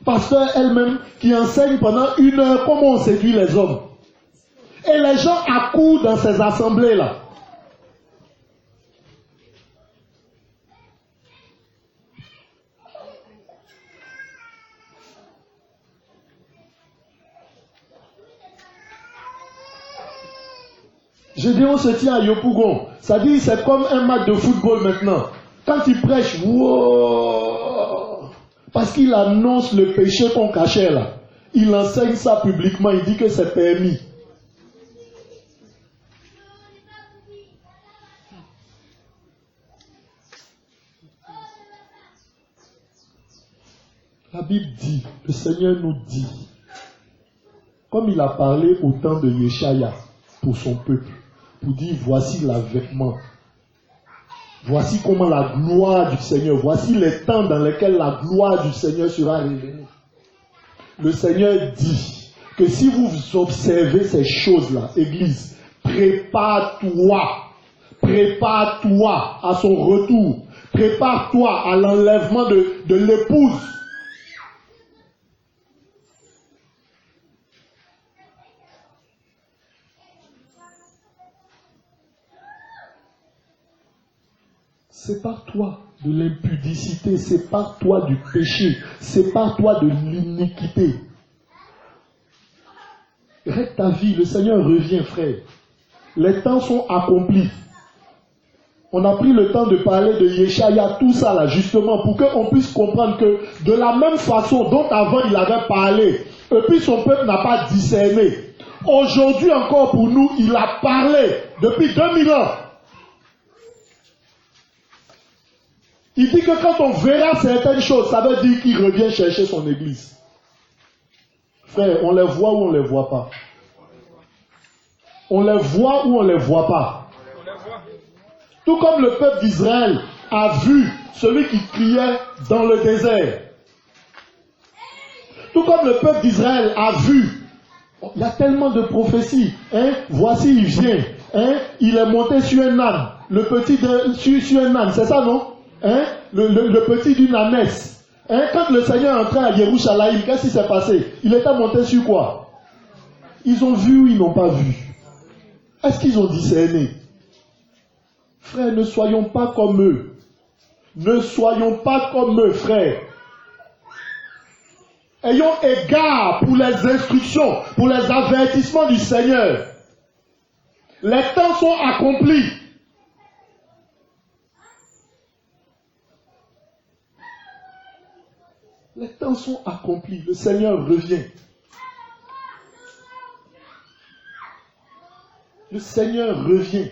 Pasteur elle-même qui enseigne pendant 1 heure comment on séduit les hommes. Et les gens accourent dans ces assemblées-là. Je dis on se tient à Yopougon. Ça dit c'est comme un match de football maintenant. Quand il prêche, wow, parce qu'il annonce le péché qu'on cachait là. Il enseigne ça publiquement, il dit que c'est permis. La Bible dit, le Seigneur nous dit, comme il a parlé au temps de Yeshaya pour son peuple, pour dire voici l'avènement. Voici comment la gloire du Seigneur, voici les temps dans lesquels la gloire du Seigneur sera révélée. Le Seigneur dit que si vous observez ces choses-là, Église, prépare-toi à son retour, prépare-toi à l'enlèvement de l'épouse. Sépare-toi de l'impudicité, sépare-toi du péché, sépare-toi de l'iniquité. Règle ta vie, le Seigneur revient, frère. Les temps sont accomplis. On a pris le temps de parler de Yeshaya, tout ça là, justement, pour qu'on puisse comprendre que de la même façon dont avant il avait parlé, et puis son peuple n'a pas discerné. Aujourd'hui encore pour nous, il a parlé depuis 2000 ans. Il dit que quand on verra certaines choses, ça veut dire qu'il revient chercher son église. Frère, on les voit ou on les voit pas? On les voit ou on les voit pas? Tout comme le peuple d'Israël a vu celui qui criait dans le désert. Tout comme le peuple d'Israël a vu. Il y a tellement de prophéties. Hein? Voici, il vient. Hein? Il est monté sur un âne. Le petit sur un âne, c'est ça, non? Hein? Le petit d'une ânesse. Hein? Quand le Seigneur est entré à Jérusalem, qu'est-ce qui s'est passé? Il était monté sur quoi? Ils ont vu ou ils n'ont pas vu? Est-ce qu'ils ont discerné? Frères, ne soyons pas comme eux. Ne soyons pas comme eux, frères. Ayons égard pour les instructions, pour les avertissements du Seigneur. Les temps sont accomplis. Les temps sont accomplis. Le Seigneur revient. Le Seigneur revient.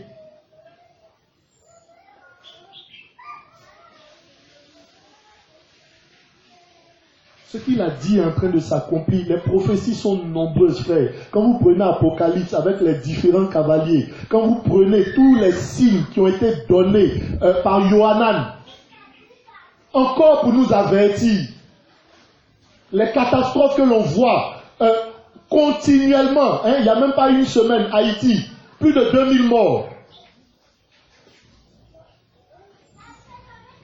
Ce qu'il a dit est en train de s'accomplir. Les prophéties sont nombreuses, frères. Quand vous prenez Apocalypse avec les différents cavaliers, quand vous prenez tous les signes qui ont été donnés par Yohanan, encore pour nous avertir, les catastrophes que l'on voit continuellement, il n'y a même pas une semaine, Haïti, plus de 2000 morts.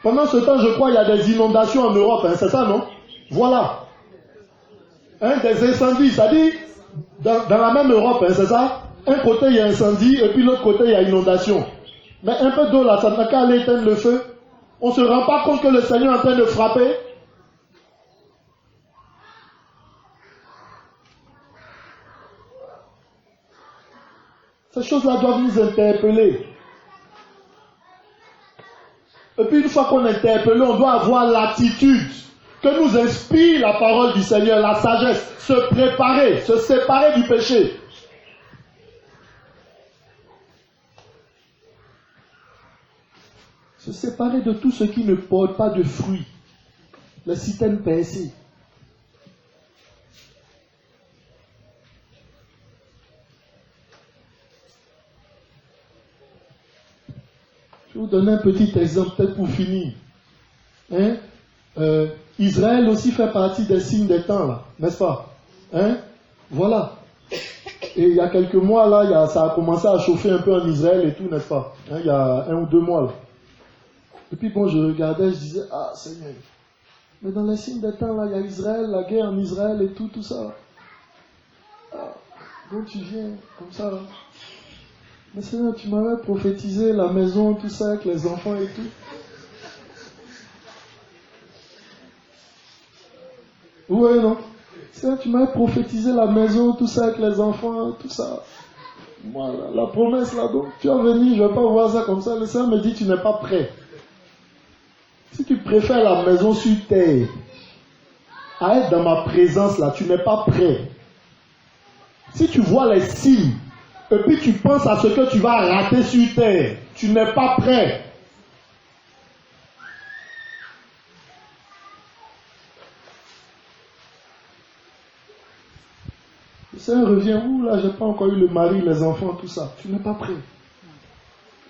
Pendant ce temps, je crois, il y a des inondations en Europe, c'est ça, non? Voilà. Des incendies, c'est-à-dire, dans la même Europe, c'est ça? Un côté, il y a incendie, et puis l'autre côté, il y a inondation. Mais un peu d'eau là, ça n'a qu'à aller éteindre le feu. On ne se rend pas compte que le Seigneur est en train de frapper. Ces choses-là doivent nous interpeller. Et puis une fois qu'on est interpellé, on doit avoir l'attitude que nous inspire la parole du Seigneur, la sagesse, se préparer, se séparer du péché. Se séparer de tout ce qui ne porte pas de fruits. Les citernes percées. Je vais vous donner un petit exemple, peut-être pour finir. Israël aussi fait partie des signes des temps, là, n'est-ce pas? Voilà. Et il y a quelques mois, là, ça a commencé à chauffer un peu en Israël et tout, n'est-ce pas? Il y a 1 ou 2 mois, là. Et puis bon, je regardais, je disais, ah Seigneur, mais dans les signes des temps, là, il y a Israël, la guerre en Israël et tout ça. Ah, donc tu viens comme ça, là. Mais Seigneur, tu m'avais prophétisé la maison, tout ça, avec les enfants et tout. Oui, non. Seigneur, tu m'avais prophétisé la maison, tout ça, avec les enfants, tout ça. Moi, la promesse, là, donc, tu vas venir, je ne vais pas voir ça comme ça. Le Seigneur me dit, tu n'es pas prêt. Si tu préfères la maison sur terre, à être dans ma présence, là, tu n'es pas prêt. Si tu vois les signes, et puis tu penses à ce que tu vas rater sur terre, tu n'es pas prêt. Le Seigneur revient, où là, j'ai pas encore eu le mari, les enfants, tout ça. Tu n'es pas prêt.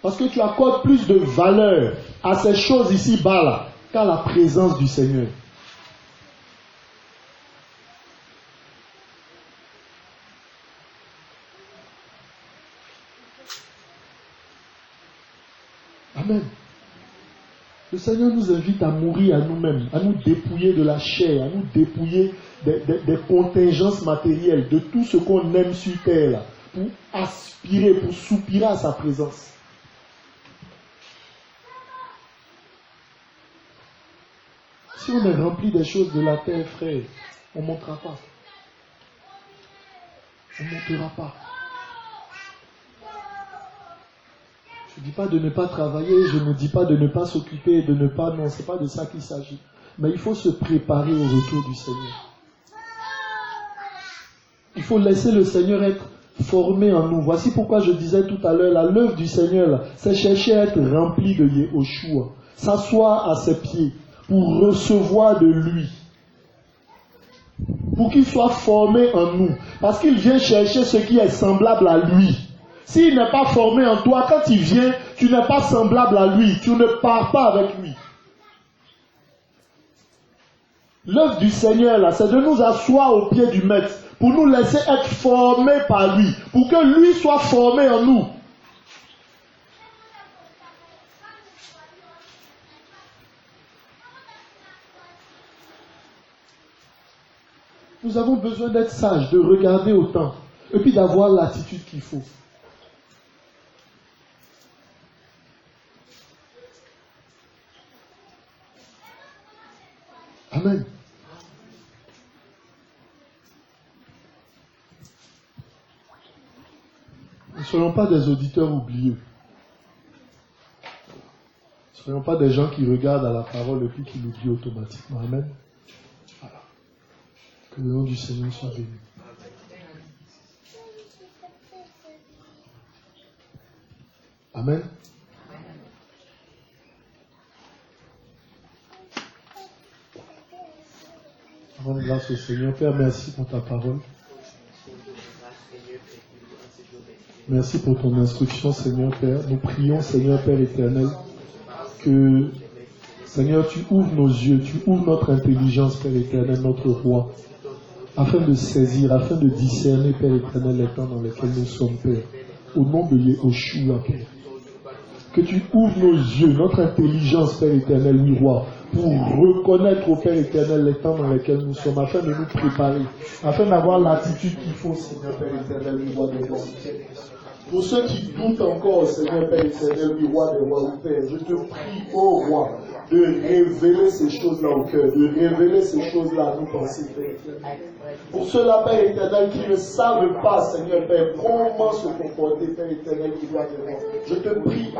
Parce que tu accordes plus de valeur à ces choses ici-bas là, qu'à la présence du Seigneur. Amen. Le Seigneur nous invite à mourir à nous-mêmes, à nous dépouiller de la chair, à nous dépouiller des contingences matérielles, de tout ce qu'on aime sur terre, là, pour aspirer, pour soupirer à sa présence. Si on est rempli des choses de la terre, frère, on ne montera pas. On ne montera pas. Je ne dis pas de ne pas travailler, je ne dis pas de ne pas s'occuper, de ne pas... Non, ce n'est pas de ça qu'il s'agit. Mais il faut se préparer au retour du Seigneur. Il faut laisser le Seigneur être formé en nous. Voici pourquoi je disais tout à l'heure, l'œuvre du Seigneur, c'est chercher à être rempli de Yehoshua. S'asseoir à ses pieds pour recevoir de lui. Pour qu'il soit formé en nous. Parce qu'il vient chercher ce qui est semblable à lui. S'il n'est pas formé en toi, quand il vient, tu n'es pas semblable à lui. Tu ne pars pas avec lui. L'œuvre du Seigneur, là, c'est de nous asseoir au pied du Maître, pour nous laisser être formés par lui, pour que lui soit formé en nous. Nous avons besoin d'être sages, de regarder au temps, et puis d'avoir l'attitude qu'il faut. soyons pas des auditeurs oublieux. Ne soyons pas des gens qui regardent à la parole et puis qui l'oublient automatiquement. Amen. Voilà. Que le nom du Seigneur soit béni. Amen. Rends grâce au Seigneur. Père, merci pour ta parole. Merci pour ton instruction, Seigneur Père. Nous prions, Seigneur Père éternel, que, Seigneur, tu ouvres nos yeux, tu ouvres notre intelligence, Père éternel, notre roi, afin de saisir, afin de discerner, Père éternel, les temps dans lesquels nous sommes, Père. Au nom de Yahushua, Père. Que tu ouvres nos yeux, notre intelligence, Père éternel, oui, roi, pour reconnaître au Père éternel les temps dans lesquels nous sommes, afin de nous préparer, afin d'avoir l'attitude qu'il faut, Seigneur Père éternel, oui, roi des rois. Pour ceux qui doutent encore, Seigneur Père éternel, oui, roi des rois, oui, Père, je te prie, ô roi, de révéler ces choses-là au cœur, de révéler ces choses-là à nos pensées, Père éternel. Pour ceux-là, Père éternel, qui ne savent pas, Seigneur Père, comment se comporter, Père éternel, oui, roi des rois, je te prie.